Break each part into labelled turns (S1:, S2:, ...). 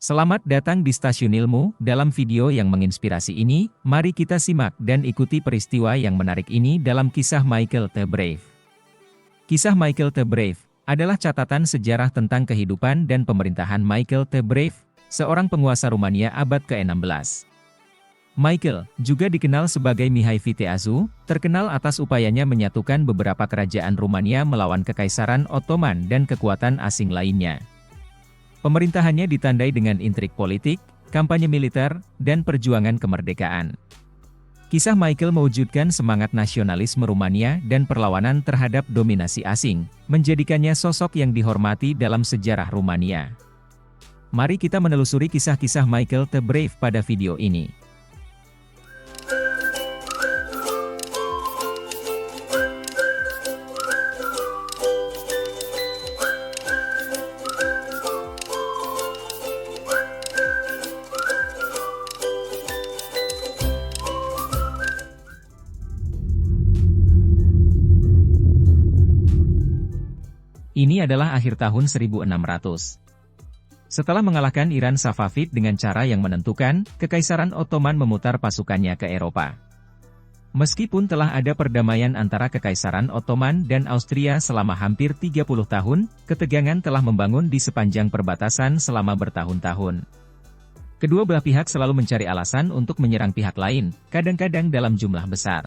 S1: Selamat datang di Stasiun Ilmu. Dalam video yang menginspirasi ini, mari kita simak dan ikuti peristiwa yang menarik ini dalam kisah Michael the Brave. Kisah Michael the Brave adalah catatan sejarah tentang kehidupan dan pemerintahan Michael the Brave, seorang penguasa Rumania abad ke-16. Michael, juga dikenal sebagai Mihai Viteazu, terkenal atas upayanya menyatukan beberapa kerajaan Rumania melawan Kekaisaran Ottoman dan kekuatan asing lainnya. Pemerintahannya ditandai dengan intrik politik, kampanye militer, dan perjuangan kemerdekaan. Kisah Michael mewujudkan semangat nasionalisme Rumania dan perlawanan terhadap dominasi asing, menjadikannya sosok yang dihormati dalam sejarah Rumania. Mari kita menelusuri kisah-kisah Michael the Brave pada video ini. Ini adalah akhir tahun 1600. Setelah mengalahkan Iran Safavid dengan cara yang menentukan, Kekaisaran Ottoman memutar pasukannya ke Eropa. Meskipun telah ada perdamaian antara Kekaisaran Ottoman dan Austria selama hampir 30 tahun, ketegangan telah membangun di sepanjang perbatasan selama bertahun-tahun. Kedua belah pihak selalu mencari alasan untuk menyerang pihak lain, kadang-kadang dalam jumlah besar.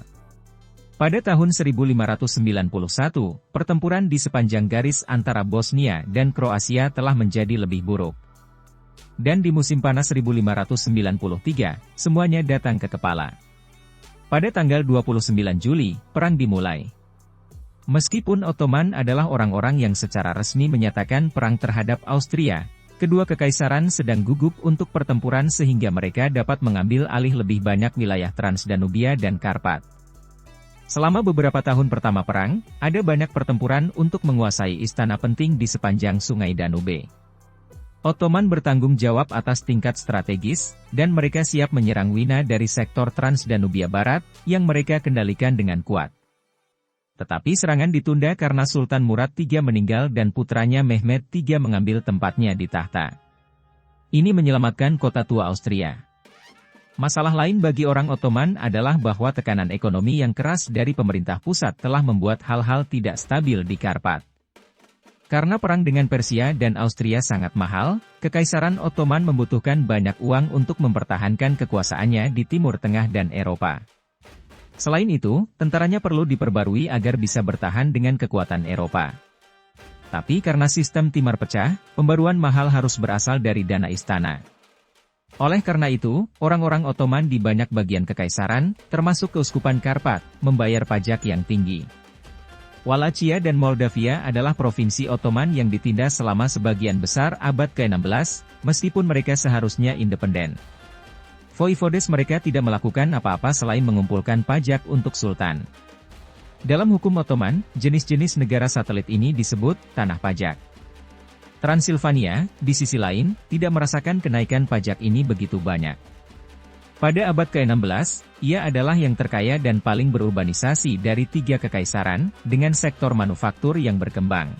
S1: Pada tahun 1591, pertempuran di sepanjang garis antara Bosnia dan Kroasia telah menjadi lebih buruk. Dan di musim panas 1593, semuanya datang ke kepala. Pada tanggal 29 Juli, perang dimulai. Meskipun Ottoman adalah orang-orang yang secara resmi menyatakan perang terhadap Austria, kedua kekaisaran sedang gugup untuk pertempuran sehingga mereka dapat mengambil alih lebih banyak wilayah Transdanubia dan Karpat. Selama beberapa tahun pertama perang, ada banyak pertempuran untuk menguasai istana penting di sepanjang Sungai Danube. Ottoman bertanggung jawab atas tingkat strategis, dan mereka siap menyerang Wina dari sektor Transdanubia Barat, yang mereka kendalikan dengan kuat. Tetapi serangan ditunda karena Sultan Murad III meninggal dan putranya Mehmed III mengambil tempatnya di tahta. Ini menyelamatkan kota tua Austria. Masalah lain bagi orang Ottoman adalah bahwa tekanan ekonomi yang keras dari pemerintah pusat telah membuat hal-hal tidak stabil di Karpat. Karena perang dengan Persia dan Austria sangat mahal, Kekaisaran Ottoman membutuhkan banyak uang untuk mempertahankan kekuasaannya di Timur Tengah dan Eropa. Selain itu, tentaranya perlu diperbarui agar bisa bertahan dengan kekuatan Eropa. Tapi karena sistem timar pecah, pembaruan mahal harus berasal dari dana istana. Oleh karena itu, orang-orang Ottoman di banyak bagian kekaisaran, termasuk Keuskupan Karpat, membayar pajak yang tinggi. Wallachia dan Moldavia adalah provinsi Ottoman yang ditindas selama sebagian besar abad ke-16, meskipun mereka seharusnya independen. Voivodes mereka tidak melakukan apa-apa selain mengumpulkan pajak untuk sultan. Dalam hukum Ottoman, jenis-jenis negara satelit ini disebut tanah pajak. Transilvania, di sisi lain, tidak merasakan kenaikan pajak ini begitu banyak. Pada abad ke-16, ia adalah yang terkaya dan paling berurbanisasi dari tiga kekaisaran, dengan sektor manufaktur yang berkembang.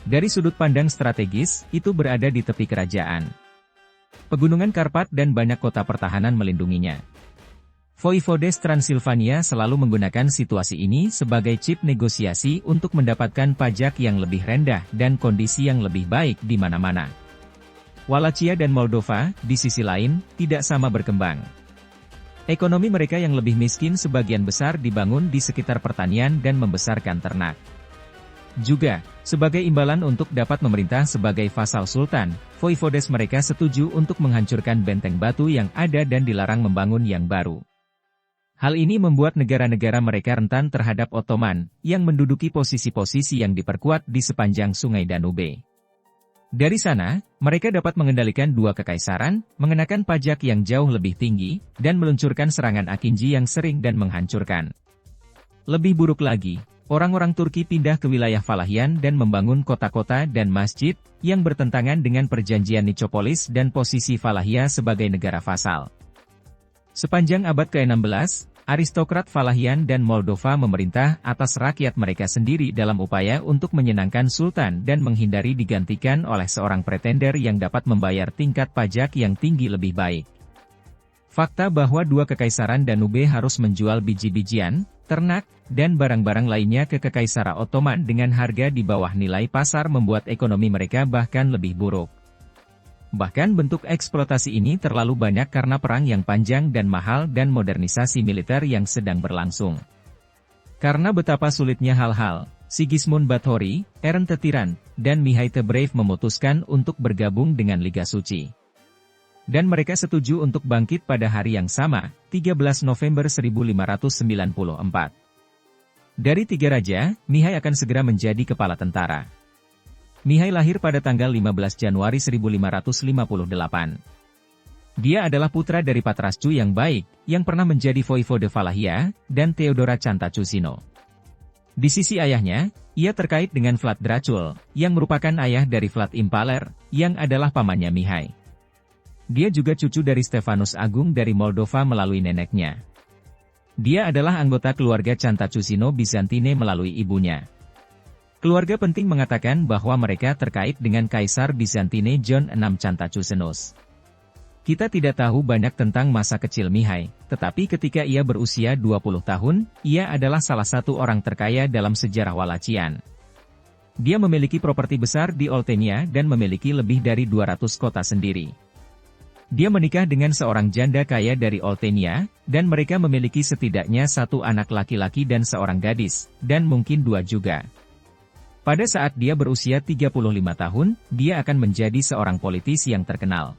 S1: Dari sudut pandang strategis, itu berada di tepi kerajaan. Pegunungan Karpat dan banyak kota pertahanan melindunginya. Voivodes Transilvania selalu menggunakan situasi ini sebagai chip negosiasi untuk mendapatkan pajak yang lebih rendah dan kondisi yang lebih baik di mana-mana. Wallachia dan Moldova, di sisi lain, tidak sama berkembang. Ekonomi mereka yang lebih miskin sebagian besar dibangun di sekitar pertanian dan membesarkan ternak. Juga, sebagai imbalan untuk dapat memerintah sebagai vasal sultan, voivodes mereka setuju untuk menghancurkan benteng batu yang ada dan dilarang membangun yang baru. Hal ini membuat negara-negara mereka rentan terhadap Ottoman, yang menduduki posisi-posisi yang diperkuat di sepanjang Sungai Danube. Dari sana, mereka dapat mengendalikan dua kekaisaran, mengenakan pajak yang jauh lebih tinggi, dan meluncurkan serangan Akinji yang sering dan menghancurkan. Lebih buruk lagi, orang-orang Turki pindah ke wilayah Valahian dan membangun kota-kota dan masjid, yang bertentangan dengan perjanjian Nicopolis dan posisi Valahia sebagai negara vasal. Sepanjang abad ke-16, aristokrat Valahian dan Moldova memerintah atas rakyat mereka sendiri dalam upaya untuk menyenangkan sultan dan menghindari digantikan oleh seorang pretender yang dapat membayar tingkat pajak yang tinggi lebih baik. Fakta bahwa dua kekaisaran Danube harus menjual biji-bijian, ternak, dan barang-barang lainnya ke Kekaisaran Ottoman dengan harga di bawah nilai pasar membuat ekonomi mereka bahkan lebih buruk. Bahkan bentuk eksploitasi ini terlalu banyak karena perang yang panjang dan mahal dan modernisasi militer yang sedang berlangsung. Karena betapa sulitnya hal-hal, Sigismund Báthory, Ernst Tyrann, dan Mihai the Brave memutuskan untuk bergabung dengan Liga Suci. Dan mereka setuju untuk bangkit pada hari yang sama, 13 November 1594. Dari tiga raja, Mihai akan segera menjadi kepala tentara. Mihai lahir pada tanggal 15 Januari 1558. Dia adalah putra dari Patrascu yang baik, yang pernah menjadi voivode Valahia, dan Theodora Cantacuzino. Di sisi ayahnya, ia terkait dengan Vlad Dracul, yang merupakan ayah dari Vlad Impaler, yang adalah pamannya Mihai. Dia juga cucu dari Stefanus Agung dari Moldova melalui neneknya. Dia adalah anggota keluarga Cantacuzino Bizantine melalui ibunya. Keluarga penting mengatakan bahwa mereka terkait dengan Kaisar Bizantine John VI Cantacuzenus. Kita tidak tahu banyak tentang masa kecil Mihai, tetapi ketika ia berusia 20 tahun, ia adalah salah satu orang terkaya dalam sejarah Walachian. Dia memiliki properti besar di Oltenia dan memiliki lebih dari 200 kota sendiri. Dia menikah dengan seorang janda kaya dari Oltenia, dan mereka memiliki setidaknya satu anak laki-laki dan seorang gadis, dan mungkin dua juga. Pada saat dia berusia 35 tahun, dia akan menjadi seorang politisi yang terkenal.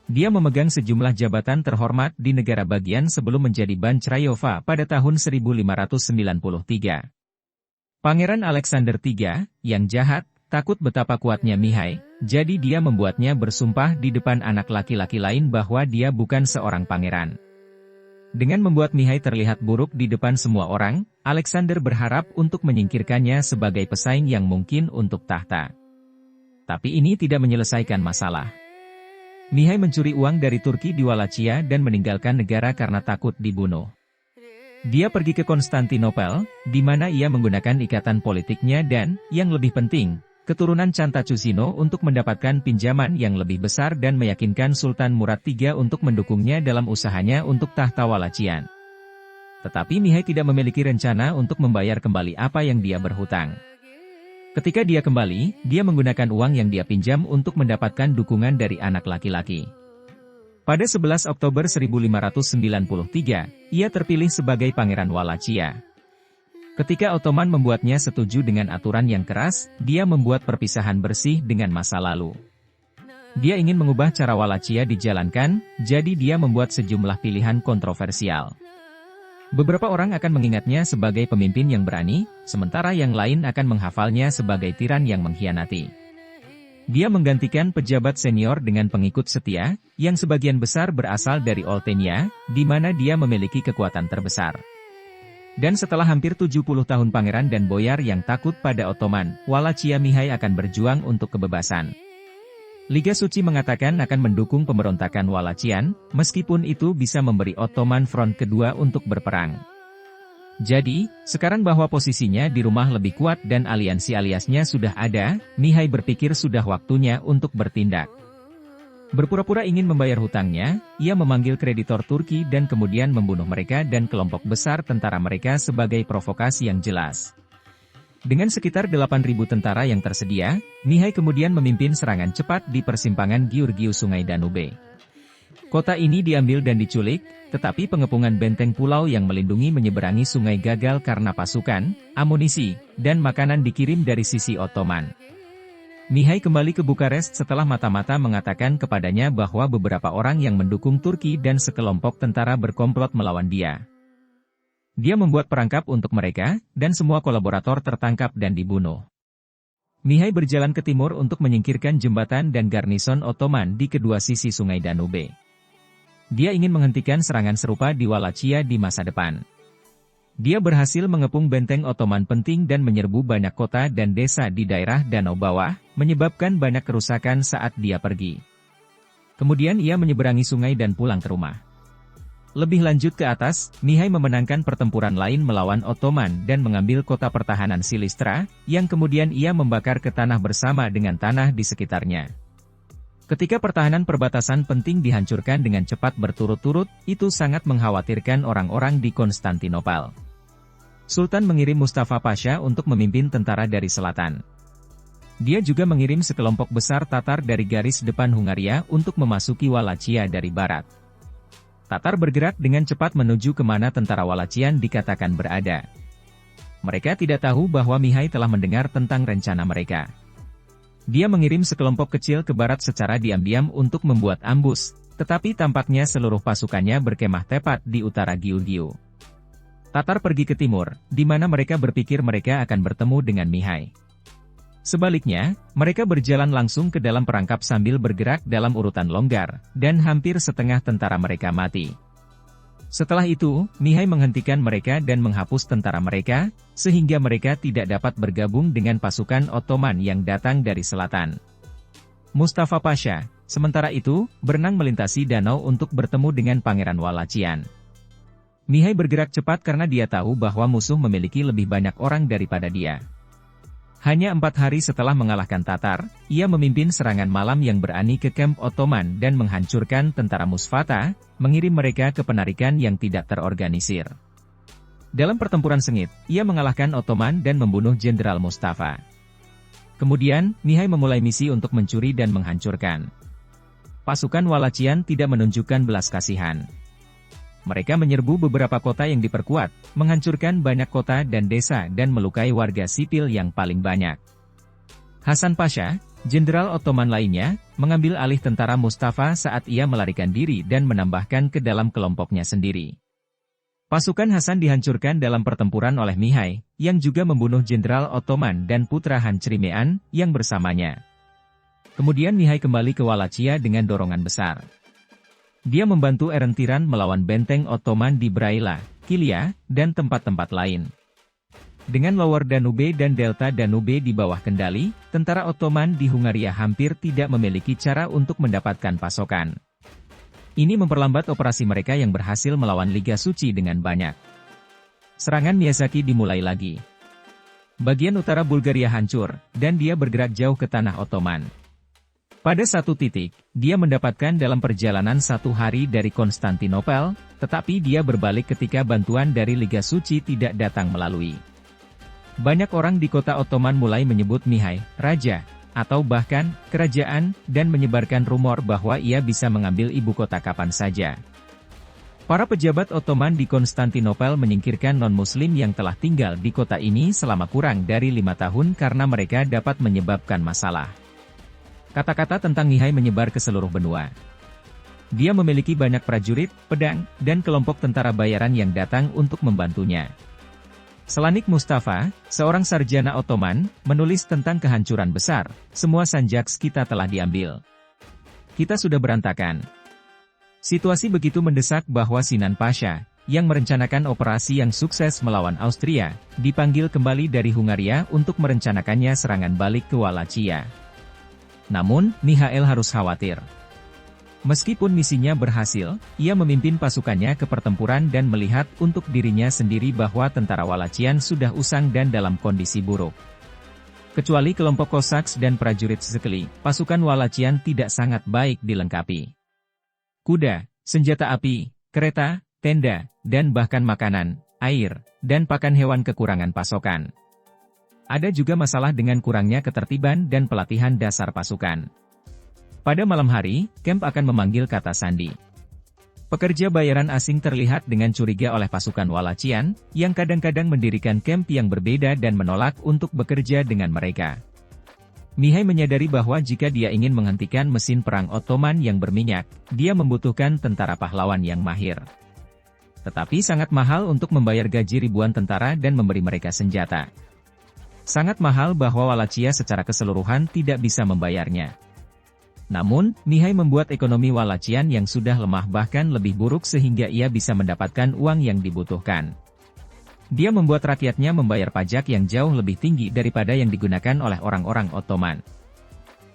S1: Dia memegang sejumlah jabatan terhormat di negara bagian sebelum menjadi Ban Craiova pada tahun 1593. Pangeran Alexander III, yang jahat, takut betapa kuatnya Mihai, jadi dia membuatnya bersumpah di depan anak laki-laki lain bahwa dia bukan seorang pangeran. Dengan membuat Mihai terlihat buruk di depan semua orang, Alexander berharap untuk menyingkirkannya sebagai pesaing yang mungkin untuk tahta. Tapi ini tidak menyelesaikan masalah. Mihai mencuri uang dari Turki di Wallachia dan meninggalkan negara karena takut dibunuh. Dia pergi ke Konstantinopel, di mana ia menggunakan ikatan politiknya dan, yang lebih penting, keturunan Cantacuzino untuk mendapatkan pinjaman yang lebih besar dan meyakinkan Sultan Murad III untuk mendukungnya dalam usahanya untuk tahta Walachian. Tetapi Mihai tidak memiliki rencana untuk membayar kembali apa yang dia berhutang. Ketika dia kembali, dia menggunakan uang yang dia pinjam untuk mendapatkan dukungan dari anak laki-laki. Pada 11 Oktober 1593, ia terpilih sebagai Pangeran Wallachia. Ketika Ottoman membuatnya setuju dengan aturan yang keras, dia membuat perpisahan bersih dengan masa lalu. Dia ingin mengubah cara Wallachia dijalankan, jadi dia membuat sejumlah pilihan kontroversial. Beberapa orang akan mengingatnya sebagai pemimpin yang berani, sementara yang lain akan menghafalnya sebagai tiran yang mengkhianati. Dia menggantikan pejabat senior dengan pengikut setia, yang sebagian besar berasal dari Oltenia, di mana dia memiliki kekuatan terbesar. Dan setelah hampir 70 tahun pangeran dan boyar yang takut pada Ottoman, Wallachia Mihai akan berjuang untuk kebebasan. Liga Suci mengatakan akan mendukung pemberontakan Wallachian, meskipun itu bisa memberi Ottoman front kedua untuk berperang. Jadi, sekarang bahwa posisinya di rumah lebih kuat dan aliansi-aliasnya sudah ada, Mihai berpikir sudah waktunya untuk bertindak. Berpura-pura ingin membayar hutangnya, ia memanggil kreditor Turki dan kemudian membunuh mereka dan kelompok besar tentara mereka sebagai provokasi yang jelas. Dengan sekitar 8.000 tentara yang tersedia, Mihai kemudian memimpin serangan cepat di persimpangan Giurgiu Sungai Danube. Kota ini diambil dan diculik, tetapi pengepungan benteng pulau yang melindungi menyeberangi sungai gagal karena pasukan, amunisi, dan makanan dikirim dari sisi Ottoman. Mihai kembali ke Bukares setelah mata-mata mengatakan kepadanya bahwa beberapa orang yang mendukung Turki dan sekelompok tentara berkomplot melawan dia. Dia membuat perangkap untuk mereka, dan semua kolaborator tertangkap dan dibunuh. Mihai berjalan ke timur untuk menyingkirkan jembatan dan garnison Ottoman di kedua sisi sungai Danube. Dia ingin menghentikan serangan serupa di Wallachia di masa depan. Dia berhasil mengepung benteng Ottoman penting dan menyerbu banyak kota dan desa di daerah Danau Bawah, menyebabkan banyak kerusakan saat dia pergi. Kemudian ia menyeberangi sungai dan pulang ke rumah. Lebih lanjut ke atas, Mihai memenangkan pertempuran lain melawan Ottoman dan mengambil kota pertahanan Silistra, yang kemudian ia membakar ke tanah bersama dengan tanah di sekitarnya. Ketika pertahanan perbatasan penting dihancurkan dengan cepat berturut-turut, itu sangat mengkhawatirkan orang-orang di Konstantinopel. Sultan mengirim Mustafa Pasha untuk memimpin tentara dari selatan. Dia juga mengirim sekelompok besar Tatar dari garis depan Hungaria untuk memasuki Wallachia dari barat. Tatar bergerak dengan cepat menuju kemana tentara Wallachian dikatakan berada. Mereka tidak tahu bahwa Mihai telah mendengar tentang rencana mereka. Dia mengirim sekelompok kecil ke barat secara diam-diam untuk membuat ambus, tetapi tampaknya seluruh pasukannya berkemah tepat di utara Giurgiu. Tatar pergi ke timur, di mana mereka berpikir mereka akan bertemu dengan Mihai. Sebaliknya, mereka berjalan langsung ke dalam perangkap sambil bergerak dalam urutan longgar, dan hampir setengah tentara mereka mati. Setelah itu, Mihai menghentikan mereka dan menghapus tentara mereka, sehingga mereka tidak dapat bergabung dengan pasukan Ottoman yang datang dari selatan. Mustafa Pasha, sementara itu, berenang melintasi danau untuk bertemu dengan Pangeran Wallachian. Mihai bergerak cepat karena dia tahu bahwa musuh memiliki lebih banyak orang daripada dia. Hanya 4 hari setelah mengalahkan Tatar, ia memimpin serangan malam yang berani ke kamp Ottoman dan menghancurkan tentara Musfata, mengirim mereka ke penarikan yang tidak terorganisir. Dalam pertempuran sengit, ia mengalahkan Ottoman dan membunuh Jenderal Mustafa. Kemudian, Mihai memulai misi untuk mencuri dan menghancurkan. Pasukan Wallachian tidak menunjukkan belas kasihan. Mereka menyerbu beberapa kota yang diperkuat, menghancurkan banyak kota dan desa dan melukai warga sipil yang paling banyak. Hasan Pasha, jenderal Ottoman lainnya, mengambil alih tentara Mustafa saat ia melarikan diri dan menambahkan ke dalam kelompoknya sendiri. Pasukan Hasan dihancurkan dalam pertempuran oleh Mihai, yang juga membunuh jenderal Ottoman dan putra Han Crimean, yang bersamanya. Kemudian Mihai kembali ke Wallachia dengan dorongan besar. Dia membantu Eren-Tiran melawan benteng Ottoman di Braila, Kilia, dan tempat-tempat lain. Dengan Lower Danube dan Delta Danube di bawah kendali, tentara Ottoman di Hungaria hampir tidak memiliki cara untuk mendapatkan pasokan. Ini memperlambat operasi mereka yang berhasil melawan Liga Suci dengan banyak. Serangan Miyazaki dimulai lagi. Bagian utara Bulgaria hancur, dan dia bergerak jauh ke tanah Ottoman. Pada satu titik, dia mendapatkan dalam perjalanan 1 hari dari Konstantinopel, tetapi dia berbalik ketika bantuan dari Liga Suci tidak datang melalui. Banyak orang di kota Ottoman mulai menyebut Mihai, Raja, atau bahkan, Kerajaan, dan menyebarkan rumor bahwa ia bisa mengambil ibu kota kapan saja. Para pejabat Ottoman di Konstantinopel menyingkirkan non-Muslim yang telah tinggal di kota ini selama kurang dari 5 tahun karena mereka dapat menyebabkan masalah. Kata-kata tentang Mihai menyebar ke seluruh benua. Dia memiliki banyak prajurit, pedang, dan kelompok tentara bayaran yang datang untuk membantunya. Selanik Mustafa, seorang sarjana Ottoman, menulis tentang kehancuran besar, semua Sanjaks kita telah diambil. Kita sudah berantakan. Situasi begitu mendesak bahwa Sinan Pasha, yang merencanakan operasi yang sukses melawan Austria, dipanggil kembali dari Hungaria untuk merencanakannya serangan balik ke Wallachia. Namun, Mihail harus khawatir. Meskipun misinya berhasil, ia memimpin pasukannya ke pertempuran dan melihat untuk dirinya sendiri bahwa tentara Wallachian sudah usang dan dalam kondisi buruk. Kecuali kelompok Cossacks dan prajurit sekeli, pasukan Wallachian tidak sangat baik dilengkapi. Kuda, senjata api, kereta, tenda, dan bahkan makanan, air, dan pakan hewan kekurangan pasokan. Ada juga masalah dengan kurangnya ketertiban dan pelatihan dasar pasukan. Pada malam hari, kamp akan memanggil kata sandi. Pekerja bayaran asing terlihat dengan curiga oleh pasukan Wallachian, yang kadang-kadang mendirikan kamp yang berbeda dan menolak untuk bekerja dengan mereka. Mihai menyadari bahwa jika dia ingin menghentikan mesin perang Ottoman yang berminyak, dia membutuhkan tentara pahlawan yang mahir. Tetapi sangat mahal untuk membayar gaji ribuan tentara dan memberi mereka senjata. Sangat mahal bahwa Wallachia secara keseluruhan tidak bisa membayarnya. Namun, Mihai membuat ekonomi Wallachian yang sudah lemah bahkan lebih buruk sehingga ia bisa mendapatkan uang yang dibutuhkan. Dia membuat rakyatnya membayar pajak yang jauh lebih tinggi daripada yang digunakan oleh orang-orang Ottoman.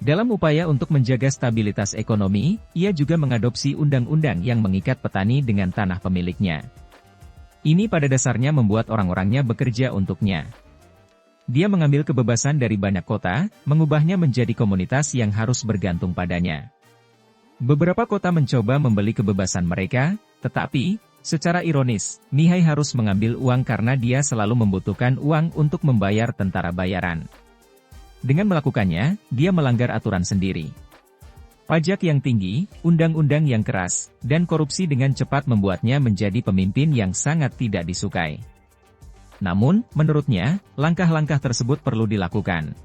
S1: Dalam upaya untuk menjaga stabilitas ekonomi, ia juga mengadopsi undang-undang yang mengikat petani dengan tanah pemiliknya. Ini pada dasarnya membuat orang-orangnya bekerja untuknya. Dia mengambil kebebasan dari banyak kota, mengubahnya menjadi komunitas yang harus bergantung padanya. Beberapa kota mencoba membeli kebebasan mereka, tetapi, secara ironis, Mihai harus mengambil uang karena dia selalu membutuhkan uang untuk membayar tentara bayaran. Dengan melakukannya, dia melanggar aturan sendiri. Pajak yang tinggi, undang-undang yang keras, dan korupsi dengan cepat membuatnya menjadi pemimpin yang sangat tidak disukai. Namun, menurutnya, langkah-langkah tersebut perlu dilakukan.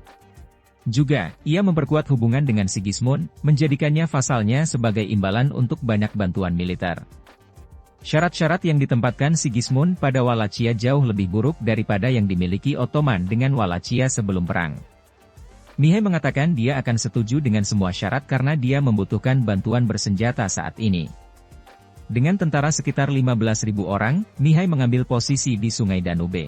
S1: Juga, ia memperkuat hubungan dengan Sigismund, menjadikannya vasalnya sebagai imbalan untuk banyak bantuan militer. Syarat-syarat yang ditempatkan Sigismund pada Wallachia jauh lebih buruk daripada yang dimiliki Ottoman dengan Wallachia sebelum perang. Mihai mengatakan dia akan setuju dengan semua syarat karena dia membutuhkan bantuan bersenjata saat ini. Dengan tentara sekitar 15.000 orang, Mihai mengambil posisi di Sungai Danube.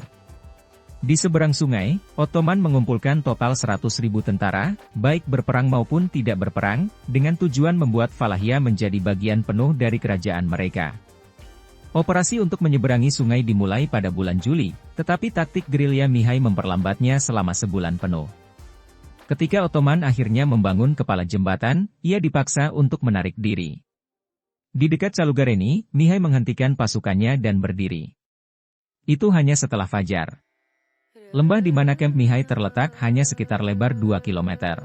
S1: Di seberang sungai, Ottoman mengumpulkan total 100.000 tentara, baik berperang maupun tidak berperang, dengan tujuan membuat Valahia menjadi bagian penuh dari kerajaan mereka. Operasi untuk menyeberangi sungai dimulai pada bulan Juli, tetapi taktik gerilya Mihai memperlambatnya selama sebulan penuh. Ketika Ottoman akhirnya membangun kepala jembatan, ia dipaksa untuk menarik diri. Di dekat Calugareni, Mihai menghentikan pasukannya dan berdiri. Itu hanya setelah fajar. Lembah di mana kamp Mihai terletak hanya sekitar lebar 2 km.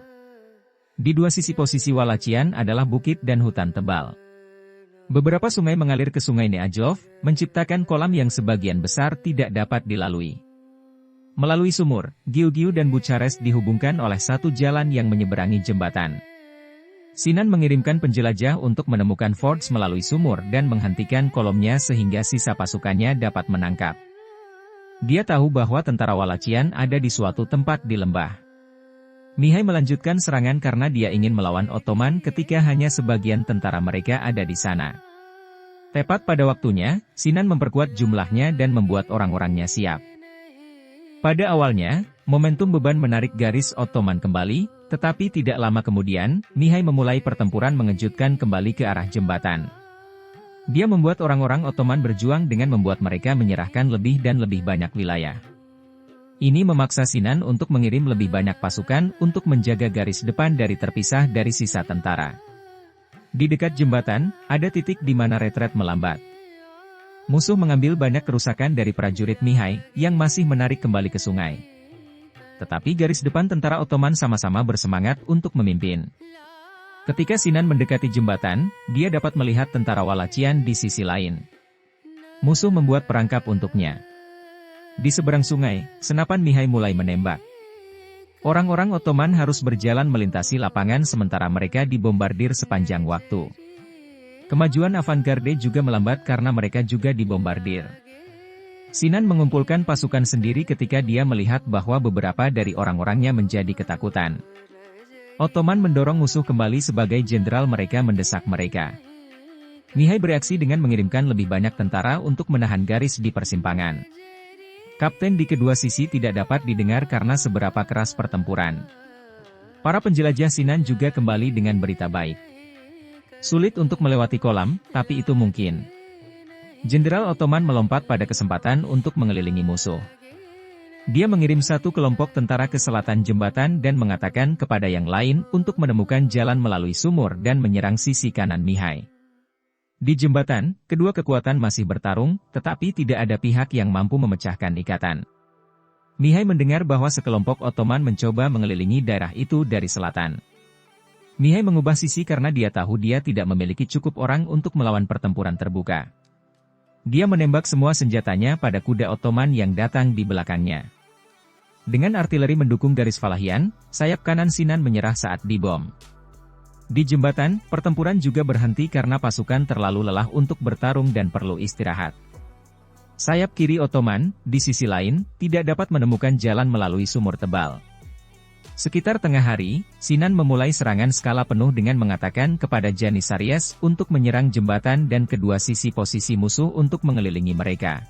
S1: Di dua sisi posisi Wallachian adalah bukit dan hutan tebal. Beberapa sungai mengalir ke sungai Neajov, menciptakan kolam yang sebagian besar tidak dapat dilalui. Melalui sumur, Giugiu dan Bucharest dihubungkan oleh satu jalan yang menyeberangi jembatan. Sinan mengirimkan penjelajah untuk menemukan forts melalui sumur dan menghentikan kolomnya sehingga sisa pasukannya dapat menangkap. Dia tahu bahwa tentara Wallachian ada di suatu tempat di lembah. Mihai melanjutkan serangan karena dia ingin melawan Ottoman ketika hanya sebagian tentara mereka ada di sana. Tepat pada waktunya, Sinan memperkuat jumlahnya dan membuat orang-orangnya siap. Pada awalnya, momentum beban menarik garis Ottoman kembali, tetapi tidak lama kemudian, Mihai memulai pertempuran mengejutkan kembali ke arah jembatan. Dia membuat orang-orang Ottoman berjuang dengan membuat mereka menyerahkan lebih dan lebih banyak wilayah. Ini memaksa Sinan untuk mengirim lebih banyak pasukan untuk menjaga garis depan dari terpisah dari sisa tentara. Di dekat jembatan, ada titik di mana retret melambat. Musuh mengambil banyak kerusakan dari prajurit Mihai, yang masih menarik kembali ke sungai. Tetapi garis depan tentara Ottoman sama-sama bersemangat untuk memimpin. Ketika Sinan mendekati jembatan, dia dapat melihat tentara Wallachian di sisi lain. Musuh membuat perangkap untuknya. Di seberang sungai, senapan Mihai mulai menembak. Orang-orang Ottoman harus berjalan melintasi lapangan sementara mereka dibombardir sepanjang waktu. Kemajuan avantgarde juga melambat karena mereka juga dibombardir. Sinan mengumpulkan pasukan sendiri ketika dia melihat bahwa beberapa dari orang-orangnya menjadi ketakutan. Ottoman mendorong musuh kembali sebagai jenderal mereka mendesak mereka. Mihai bereaksi dengan mengirimkan lebih banyak tentara untuk menahan garis di persimpangan. Kapten di kedua sisi tidak dapat didengar karena seberapa keras pertempuran. Para penjelajah Sinan juga kembali dengan berita baik. Sulit untuk melewati kolam, tapi itu mungkin. Jenderal Ottoman melompat pada kesempatan untuk mengelilingi musuh. Dia mengirim satu kelompok tentara ke selatan jembatan dan mengatakan kepada yang lain untuk menemukan jalan melalui sumur dan menyerang sisi kanan Mihai. Di jembatan, kedua kekuatan masih bertarung, tetapi tidak ada pihak yang mampu memecahkan ikatan. Mihai mendengar bahwa sekelompok Ottoman mencoba mengelilingi daerah itu dari selatan. Mihai mengubah sisi karena dia tahu dia tidak memiliki cukup orang untuk melawan pertempuran terbuka. Dia menembak semua senjatanya pada kuda Ottoman yang datang di belakangnya. Dengan artileri mendukung garis Valahian, sayap kanan Sinan menyerah saat dibom. Di jembatan, pertempuran juga berhenti karena pasukan terlalu lelah untuk bertarung dan perlu istirahat. Sayap kiri Ottoman, di sisi lain, tidak dapat menemukan jalan melalui sumur tebal. Sekitar tengah hari, Sinan memulai serangan skala penuh dengan mengatakan kepada Janisarius untuk menyerang jembatan dan kedua sisi posisi musuh untuk mengelilingi mereka.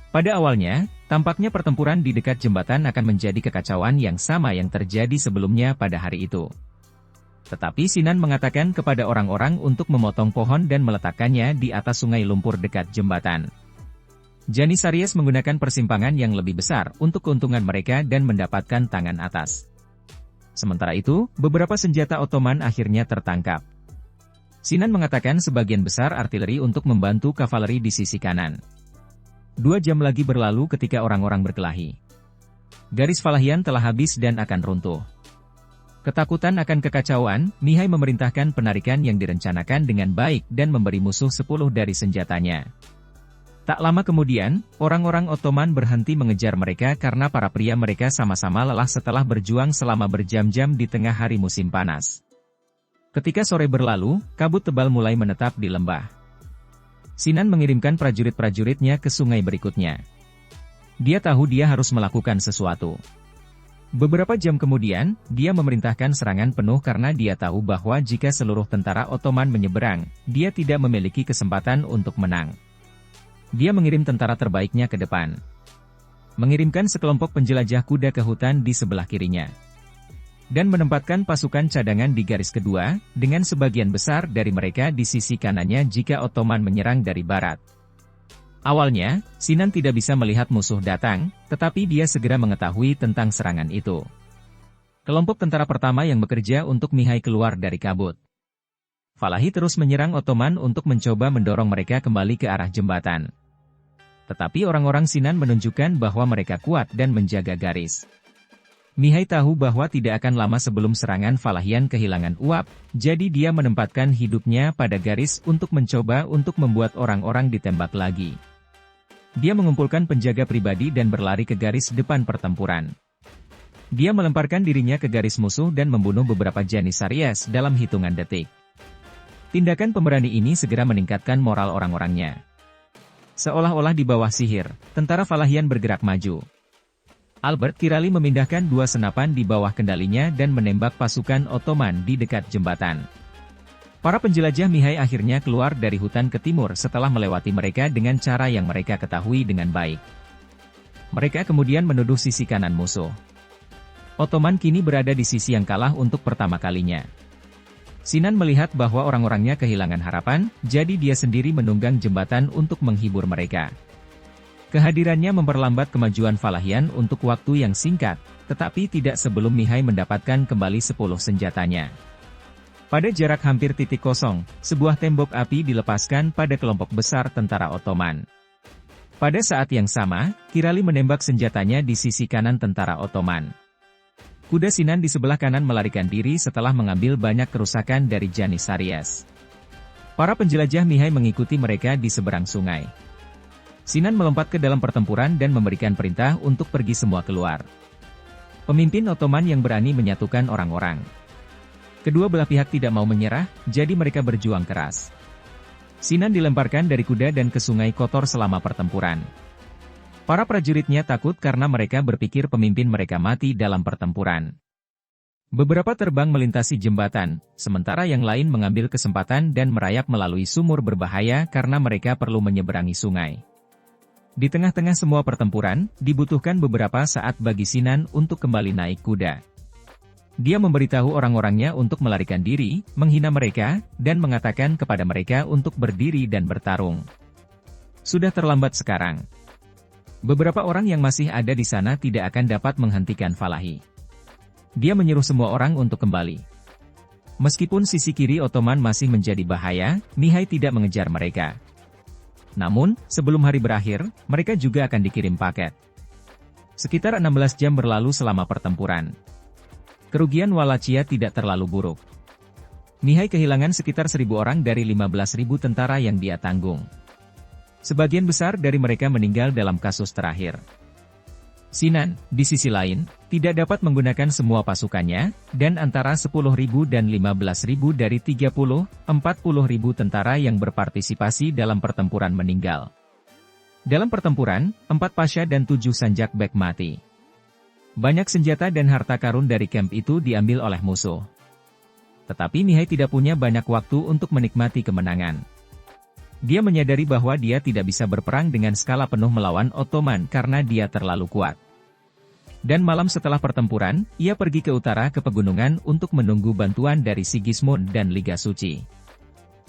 S1: Pada awalnya, tampaknya pertempuran di dekat jembatan akan menjadi kekacauan yang sama yang terjadi sebelumnya pada hari itu. Tetapi Sinan mengatakan kepada orang-orang untuk memotong pohon dan meletakkannya di atas sungai lumpur dekat jembatan. Janisarius menggunakan persimpangan yang lebih besar untuk keuntungan mereka dan mendapatkan tangan atas. Sementara itu, beberapa senjata Ottoman akhirnya tertangkap. Sinan mengatakan sebagian besar artileri untuk membantu kavaleri di sisi kanan. 2 jam lagi berlalu ketika orang-orang berkelahi. Garis Valahian telah habis dan akan runtuh. Ketakutan akan kekacauan, Mihai memerintahkan penarikan yang direncanakan dengan baik dan memberi musuh 10 dari senjatanya. Tak lama kemudian, orang-orang Ottoman berhenti mengejar mereka karena para pria mereka sama-sama lelah setelah berjuang selama berjam-jam di tengah hari musim panas. Ketika sore berlalu, kabut tebal mulai menetap di lembah. Sinan mengirimkan prajurit-prajuritnya ke sungai berikutnya. Dia tahu dia harus melakukan sesuatu. Beberapa jam kemudian, dia memerintahkan serangan penuh karena dia tahu bahwa jika seluruh tentara Ottoman menyeberang, dia tidak memiliki kesempatan untuk menang. Dia mengirim tentara terbaiknya ke depan. Mengirimkan sekelompok penjelajah kuda ke hutan di sebelah kirinya. Dan menempatkan pasukan cadangan di garis kedua, dengan sebagian besar dari mereka di sisi kanannya jika Ottoman menyerang dari barat. Awalnya, Sinan tidak bisa melihat musuh datang, tetapi dia segera mengetahui tentang serangan itu. Kelompok tentara pertama yang bekerja untuk Mihai keluar dari kabut. Valahi terus menyerang Ottoman untuk mencoba mendorong mereka kembali ke arah jembatan. Tetapi orang-orang Sinan menunjukkan bahwa mereka kuat dan menjaga garis. Mihai tahu bahwa tidak akan lama sebelum serangan Valahian kehilangan uap, jadi dia menempatkan hidupnya pada garis untuk mencoba untuk membuat orang-orang ditembak lagi. Dia mengumpulkan penjaga pribadi dan berlari ke garis depan pertempuran. Dia melemparkan dirinya ke garis musuh dan membunuh beberapa Janisarius dalam hitungan detik. Tindakan pemberani ini segera meningkatkan moral orang-orangnya. Seolah-olah di bawah sihir, tentara Valahian bergerak maju. Albert Kirali memindahkan 2 senapan di bawah kendalinya dan menembak pasukan Ottoman di dekat jembatan. Para penjelajah Mihai akhirnya keluar dari hutan ke timur setelah melewati mereka dengan cara yang mereka ketahui dengan baik. Mereka kemudian menuduh sisi kanan musuh. Ottoman kini berada di sisi yang kalah untuk pertama kalinya. Sinan melihat bahwa orang-orangnya kehilangan harapan, jadi dia sendiri menunggang jembatan untuk menghibur mereka. Kehadirannya memperlambat kemajuan Valahian untuk waktu yang singkat, tetapi tidak sebelum Mihai mendapatkan kembali 10 senjatanya. Pada jarak hampir titik kosong, sebuah tembok api dilepaskan pada kelompok besar tentara Ottoman. Pada saat yang sama, Kirali menembak senjatanya di sisi kanan tentara Ottoman. Kuda Sinan di sebelah kanan melarikan diri setelah mengambil banyak kerusakan dari Janisarius. Para penjelajah Mihai mengikuti mereka di seberang sungai. Sinan melompat ke dalam pertempuran dan memberikan perintah untuk pergi semua keluar. Pemimpin Ottoman yang berani menyatukan orang-orang. Kedua belah pihak tidak mau menyerah, jadi mereka berjuang keras. Sinan dilemparkan dari kuda dan ke sungai kotor selama pertempuran. Para prajuritnya takut karena mereka berpikir pemimpin mereka mati dalam pertempuran. Beberapa terbang melintasi jembatan, sementara yang lain mengambil kesempatan dan merayap melalui sumur berbahaya karena mereka perlu menyeberangi sungai. Di tengah-tengah semua pertempuran, dibutuhkan beberapa saat bagi Sinan untuk kembali naik kuda. Dia memberitahu orang-orangnya untuk melarikan diri, menghina mereka, dan mengatakan kepada mereka untuk berdiri dan bertarung. Sudah terlambat sekarang. Beberapa orang yang masih ada di sana tidak akan dapat menghentikan Valahi. Dia menyuruh semua orang untuk kembali. Meskipun sisi kiri Ottoman masih menjadi bahaya, Mihai tidak mengejar mereka. Namun, sebelum hari berakhir, mereka juga akan dikirim paket. Sekitar 16 jam berlalu selama pertempuran. Kerugian Wallachia tidak terlalu buruk. Mihai kehilangan sekitar 1.000 orang dari 15.000 tentara yang dia tanggung. Sebagian besar dari mereka meninggal dalam kasus terakhir. Sinan, di sisi lain, tidak dapat menggunakan semua pasukannya, dan antara 10.000 dan 15.000 dari 30-40.000 tentara yang berpartisipasi dalam pertempuran meninggal. Dalam pertempuran, 4 pasha dan 7 sanjak bek mati. Banyak senjata dan harta karun dari kamp itu diambil oleh musuh. Tetapi Mihai tidak punya banyak waktu untuk menikmati kemenangan. Dia menyadari bahwa dia tidak bisa berperang dengan skala penuh melawan Ottoman karena dia terlalu kuat. Dan malam setelah pertempuran, ia pergi ke utara ke pegunungan untuk menunggu bantuan dari Sigismund dan Liga Suci.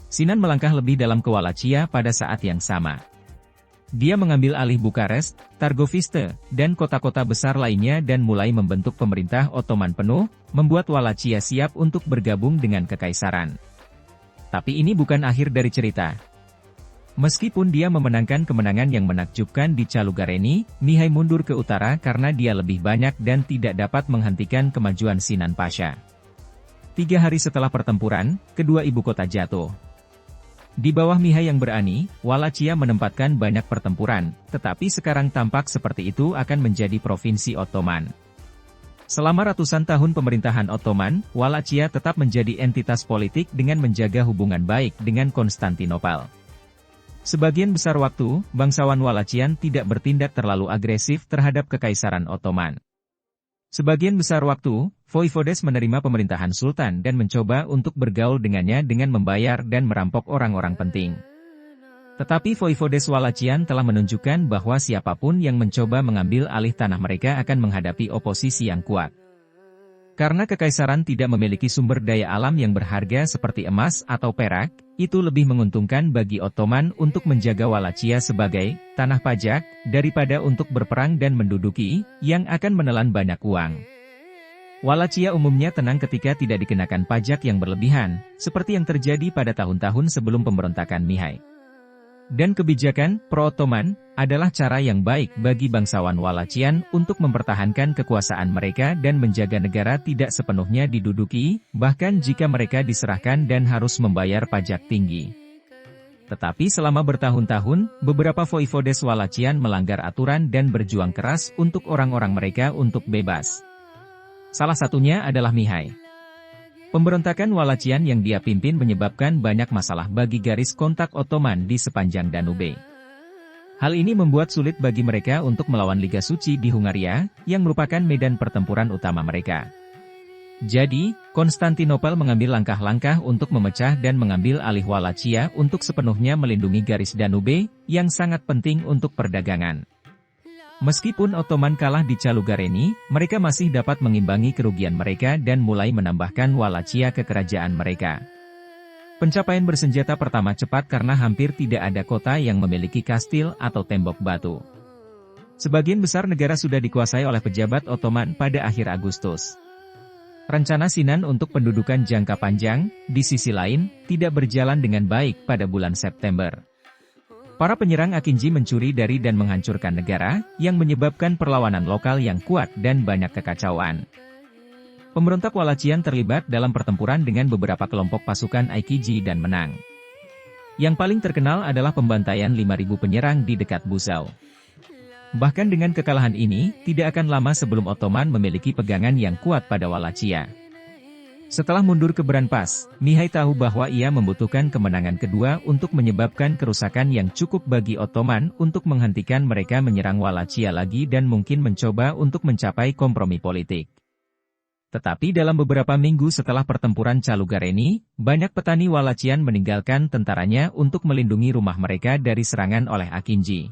S1: Sinan melangkah lebih dalam ke Wallachia pada saat yang sama. Dia mengambil alih Bukares, Targoviste, dan kota-kota besar lainnya dan mulai membentuk pemerintah Ottoman penuh, membuat Wallachia siap untuk bergabung dengan kekaisaran. Tapi ini bukan akhir dari cerita. Meskipun dia memenangkan kemenangan yang menakjubkan di Calugareni, Mihai mundur ke utara karena dia lebih banyak dan tidak dapat menghentikan kemajuan Sinan Pasha. 3 hari setelah pertempuran, kedua ibu kota jatuh. Di bawah Mihai yang berani, Wallachia menempatkan banyak pertempuran, tetapi sekarang tampak seperti itu akan menjadi provinsi Ottoman. Selama ratusan tahun pemerintahan Ottoman, Wallachia tetap menjadi entitas politik dengan menjaga hubungan baik dengan Konstantinopel. Sebagian besar waktu, bangsawan Wallachian tidak bertindak terlalu agresif terhadap Kekaisaran Ottoman. Sebagian besar waktu, voivodes menerima pemerintahan sultan dan mencoba untuk bergaul dengannya dengan membayar dan merampok orang-orang penting. Tetapi voivodes Wallachian telah menunjukkan bahwa siapapun yang mencoba mengambil alih tanah mereka akan menghadapi oposisi yang kuat. Karena kekaisaran tidak memiliki sumber daya alam yang berharga seperti emas atau perak, itu lebih menguntungkan bagi Ottoman untuk menjaga Wallachia sebagai tanah pajak, daripada untuk berperang dan menduduki, yang akan menelan banyak uang. Wallachia umumnya tenang ketika tidak dikenakan pajak yang berlebihan, seperti yang terjadi pada tahun-tahun sebelum pemberontakan Mihai. Dan kebijakan pro-Ottoman adalah cara yang baik bagi bangsawan Wallachian untuk mempertahankan kekuasaan mereka dan menjaga negara tidak sepenuhnya diduduki, bahkan jika mereka diserahkan dan harus membayar pajak tinggi. Tetapi selama bertahun-tahun, beberapa voivodes Wallachian melanggar aturan dan berjuang keras untuk orang-orang mereka untuk bebas. Salah satunya adalah Mihai. Pemberontakan Wallachian yang dia pimpin menyebabkan banyak masalah bagi garis kontak Ottoman di sepanjang Danube. Hal ini membuat sulit bagi mereka untuk melawan Liga Suci di Hungaria, yang merupakan medan pertempuran utama mereka. Jadi, Konstantinopel mengambil langkah-langkah untuk memecah dan mengambil alih Wallachia untuk sepenuhnya melindungi garis Danube, yang sangat penting untuk perdagangan. Meskipun Ottoman kalah di Calugareni, mereka masih dapat mengimbangi kerugian mereka dan mulai menambahkan Wallachia ke kerajaan mereka. Pencapaian bersenjata pertama cepat karena hampir tidak ada kota yang memiliki kastil atau tembok batu. Sebagian besar negara sudah dikuasai oleh pejabat Ottoman pada akhir Agustus. Rencana Sinan untuk pendudukan jangka panjang, di sisi lain, tidak berjalan dengan baik pada bulan September. Para penyerang Akinji mencuri dari dan menghancurkan negara, yang menyebabkan perlawanan lokal yang kuat dan banyak kekacauan. Pemberontak Wallachian terlibat dalam pertempuran dengan beberapa kelompok pasukan Akinji dan menang. Yang paling terkenal adalah pembantaian 5.000 penyerang di dekat Buzau. Bahkan dengan kekalahan ini, tidak akan lama sebelum Ottoman memiliki pegangan yang kuat pada Wallachia. Setelah mundur ke Branpas, Mihai tahu bahwa ia membutuhkan kemenangan kedua untuk menyebabkan kerusakan yang cukup bagi Ottoman untuk menghentikan mereka menyerang Wallachia lagi dan mungkin mencoba untuk mencapai kompromi politik. Tetapi dalam beberapa minggu setelah pertempuran Calugareni, banyak petani Wallachian meninggalkan tentaranya untuk melindungi rumah mereka dari serangan oleh Akinji.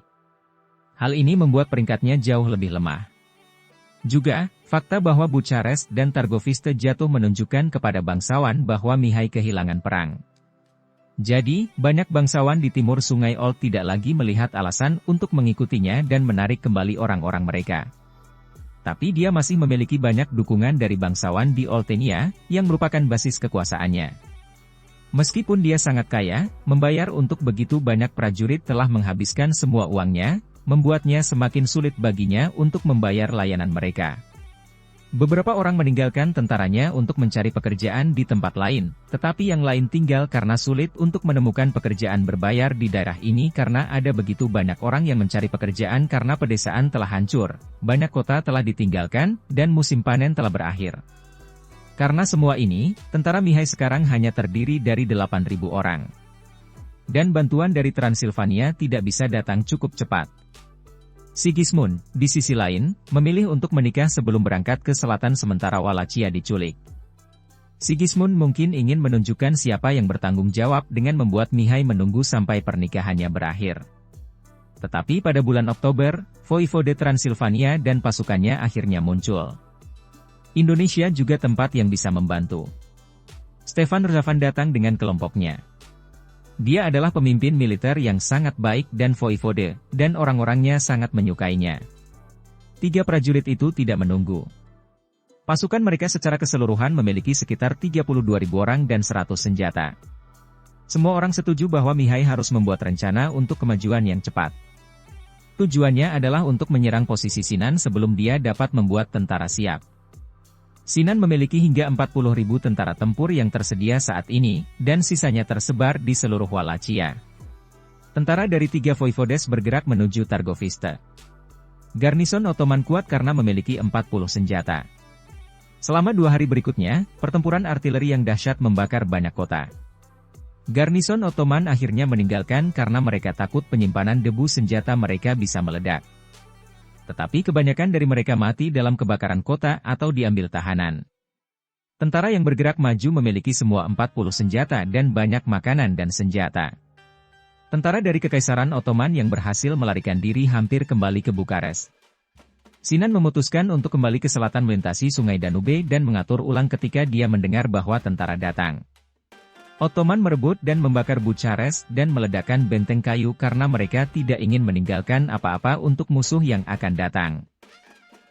S1: Hal ini membuat peringkatnya jauh lebih lemah. Juga, fakta bahwa Bucharest dan Targoviste jatuh menunjukkan kepada bangsawan bahwa Mihai kehilangan perang. Jadi, banyak bangsawan di timur Sungai Olt tidak lagi melihat alasan untuk mengikutinya dan menarik kembali orang-orang mereka. Tapi dia masih memiliki banyak dukungan dari bangsawan di Oltenia, yang merupakan basis kekuasaannya. Meskipun dia sangat kaya, membayar untuk begitu banyak prajurit telah menghabiskan semua uangnya, membuatnya semakin sulit baginya untuk membayar layanan mereka. Beberapa orang meninggalkan tentaranya untuk mencari pekerjaan di tempat lain, tetapi yang lain tinggal karena sulit untuk menemukan pekerjaan berbayar di daerah ini karena ada begitu banyak orang yang mencari pekerjaan karena pedesaan telah hancur, banyak kota telah ditinggalkan, dan musim panen telah berakhir. Karena semua ini, tentara Mihai sekarang hanya terdiri dari 8.000 orang. Dan bantuan dari Transilvania tidak bisa datang cukup cepat. Sigismund, di sisi lain, memilih untuk menikah sebelum berangkat ke selatan sementara Wallachia diculik. Sigismund mungkin ingin menunjukkan siapa yang bertanggung jawab dengan membuat Mihai menunggu sampai pernikahannya berakhir. Tetapi pada bulan Oktober, Voivode Transilvania dan pasukannya akhirnya muncul. Indonesia juga tempat yang bisa membantu. Stefan Rzavan datang dengan kelompoknya. Dia adalah pemimpin militer yang sangat baik dan Voivode, dan orang-orangnya sangat menyukainya. 3 prajurit itu tidak menunggu. Pasukan mereka secara keseluruhan memiliki sekitar 32.000 orang dan 100 senjata. Semua orang setuju bahwa Mihai harus membuat rencana untuk kemajuan yang cepat. Tujuannya adalah untuk menyerang posisi Sinan sebelum dia dapat membuat tentara siap. Sinan memiliki hingga 40.000 tentara tempur yang tersedia saat ini, dan sisanya tersebar di seluruh Wallachia. Tentara dari 3 voivodes bergerak menuju Targoviste. Garnison Ottoman kuat karena memiliki 40 senjata. Selama 2 hari berikutnya, pertempuran artileri yang dahsyat membakar banyak kota. Garnison Ottoman akhirnya meninggalkan karena mereka takut penyimpanan debu senjata mereka bisa meledak. Tetapi kebanyakan dari mereka mati dalam kebakaran kota atau diambil tahanan. Tentara yang bergerak maju memiliki semua 40 senjata dan banyak makanan dan senjata. Tentara dari Kekaisaran Ottoman yang berhasil melarikan diri hampir kembali ke Bukares. Sinan memutuskan untuk kembali ke selatan melintasi Sungai Danube dan mengatur ulang ketika dia mendengar bahwa tentara datang. Ottoman merebut dan membakar Bucharest dan meledakkan benteng kayu karena mereka tidak ingin meninggalkan apa-apa untuk musuh yang akan datang.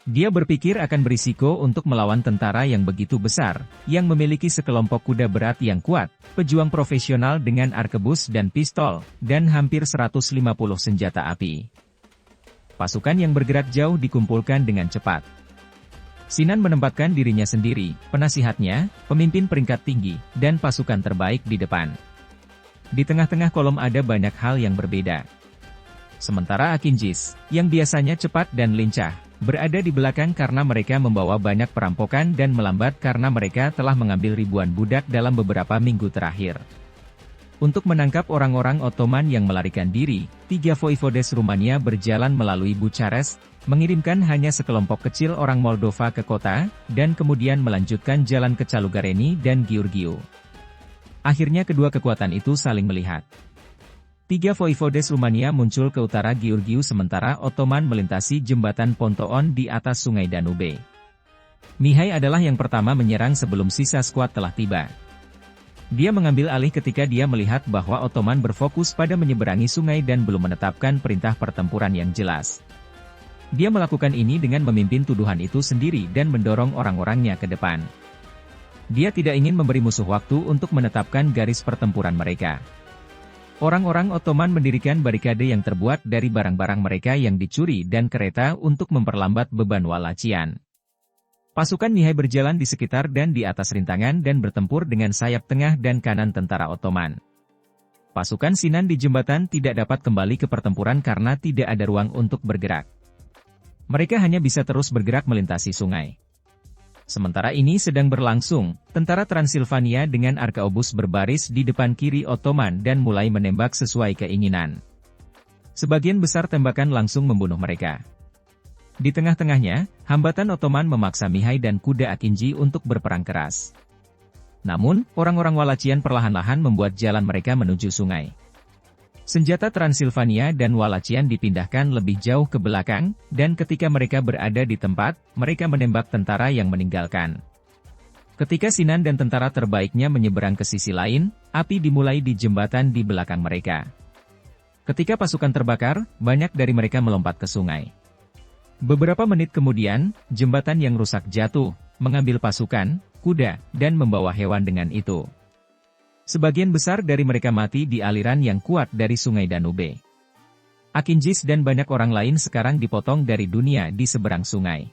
S1: Dia berpikir akan berisiko untuk melawan tentara yang begitu besar, yang memiliki sekelompok kuda berat yang kuat, pejuang profesional dengan arkebus dan pistol, dan hampir 150 senjata api. Pasukan yang bergerak jauh dikumpulkan dengan cepat. Sinan menempatkan dirinya sendiri, penasihatnya, pemimpin peringkat tinggi, dan pasukan terbaik di depan. Di tengah-tengah kolom ada banyak hal yang berbeda. Sementara Akinjis, yang biasanya cepat dan lincah, berada di belakang karena mereka membawa banyak perampokan dan melambat karena mereka telah mengambil ribuan budak dalam beberapa minggu terakhir. Untuk menangkap orang-orang Ottoman yang melarikan diri, 3 voivodes Rumania berjalan melalui Bucharest, mengirimkan hanya sekelompok kecil orang Moldova ke kota, dan kemudian melanjutkan jalan ke Calugareni dan Giurgiu. Akhirnya kedua kekuatan itu saling melihat. 3 voivodes Rumania muncul ke utara Giurgiu sementara Ottoman melintasi jembatan Pontoon di atas Sungai Danube. Mihai adalah yang pertama menyerang sebelum sisa skuad telah tiba. Dia mengambil alih ketika dia melihat bahwa Ottoman berfokus pada menyeberangi sungai dan belum menetapkan perintah pertempuran yang jelas. Dia melakukan ini dengan memimpin tuduhan itu sendiri dan mendorong orang-orangnya ke depan. Dia tidak ingin memberi musuh waktu untuk menetapkan garis pertempuran mereka. Orang-orang Ottoman mendirikan barikade yang terbuat dari barang-barang mereka yang dicuri dan kereta untuk memperlambat beban Wallachian. Pasukan Mihai berjalan di sekitar dan di atas rintangan dan bertempur dengan sayap tengah dan kanan tentara Ottoman. Pasukan Sinan di jembatan tidak dapat kembali ke pertempuran karena tidak ada ruang untuk bergerak. Mereka hanya bisa terus bergerak melintasi sungai. Sementara ini sedang berlangsung, tentara Transilvania dengan arkaobus berbaris di depan kiri Ottoman dan mulai menembak sesuai keinginan. Sebagian besar tembakan langsung membunuh mereka. Di tengah-tengahnya, hambatan Ottoman memaksa Mihai dan kuda Akinji untuk berperang keras. Namun, orang-orang Wallachian perlahan-lahan membuat jalan mereka menuju sungai. Senjata Transilvania dan Wallachian dipindahkan lebih jauh ke belakang, dan ketika mereka berada di tempat, mereka menembak tentara yang meninggalkan. Ketika Sinan dan tentara terbaiknya menyeberang ke sisi lain, api dimulai di jembatan di belakang mereka. Ketika pasukan terbakar, banyak dari mereka melompat ke sungai. Beberapa menit kemudian, jembatan yang rusak jatuh, mengambil pasukan, kuda, dan membawa hewan dengan itu. Sebagian besar dari mereka mati di aliran yang kuat dari Sungai Danube. Akinjis dan banyak orang lain sekarang dipotong dari dunia di seberang sungai.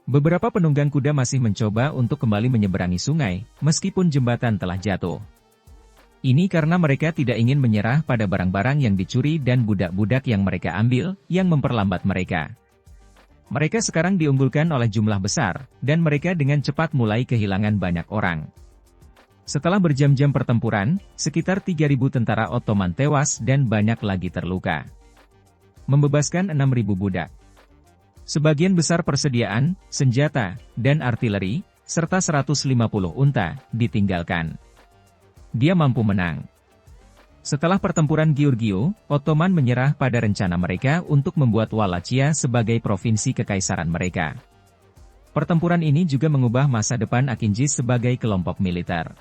S1: Beberapa penunggang kuda masih mencoba untuk kembali menyeberangi sungai, meskipun jembatan telah jatuh. Ini karena mereka tidak ingin menyerah pada barang-barang yang dicuri dan budak-budak yang mereka ambil, yang memperlambat mereka. Mereka sekarang diunggulkan oleh jumlah besar, dan mereka dengan cepat mulai kehilangan banyak orang. Setelah berjam-jam pertempuran, sekitar 3.000 tentara Ottoman tewas dan banyak lagi terluka. Membebaskan 6.000 budak. Sebagian besar persediaan, senjata, dan artileri, serta 150 unta, ditinggalkan. Dia mampu menang. Setelah pertempuran Giurgiu, Ottoman menyerah pada rencana mereka untuk membuat Wallachia sebagai provinsi kekaisaran mereka. Pertempuran ini juga mengubah masa depan Akinjis sebagai kelompok militer.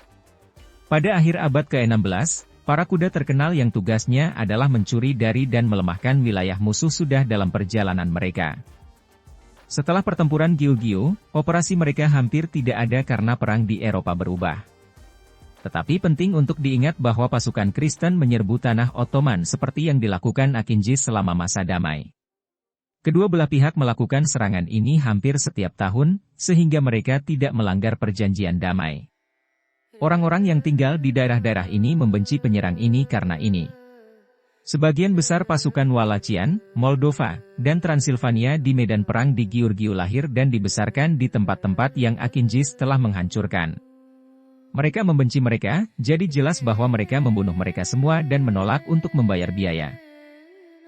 S1: Pada akhir abad ke-16, para kuda terkenal yang tugasnya adalah mencuri dari dan melemahkan wilayah musuh sudah dalam perjalanan mereka. Setelah pertempuran Giurgiu, operasi mereka hampir tidak ada karena perang di Eropa berubah. Tetapi penting untuk diingat bahwa pasukan Kristen menyerbu tanah Ottoman seperti yang dilakukan Akinjis selama masa damai. Kedua belah pihak melakukan serangan ini hampir setiap tahun, sehingga mereka tidak melanggar perjanjian damai. Orang-orang yang tinggal di daerah-daerah ini membenci penyerang ini karena ini. Sebagian besar pasukan Wallachian, Moldova, dan Transilvania di medan perang di Giurgiu lahir dan dibesarkan di tempat-tempat yang Akinjis telah menghancurkan. Mereka membenci mereka, jadi jelas bahwa mereka membunuh mereka semua dan menolak untuk membayar biaya.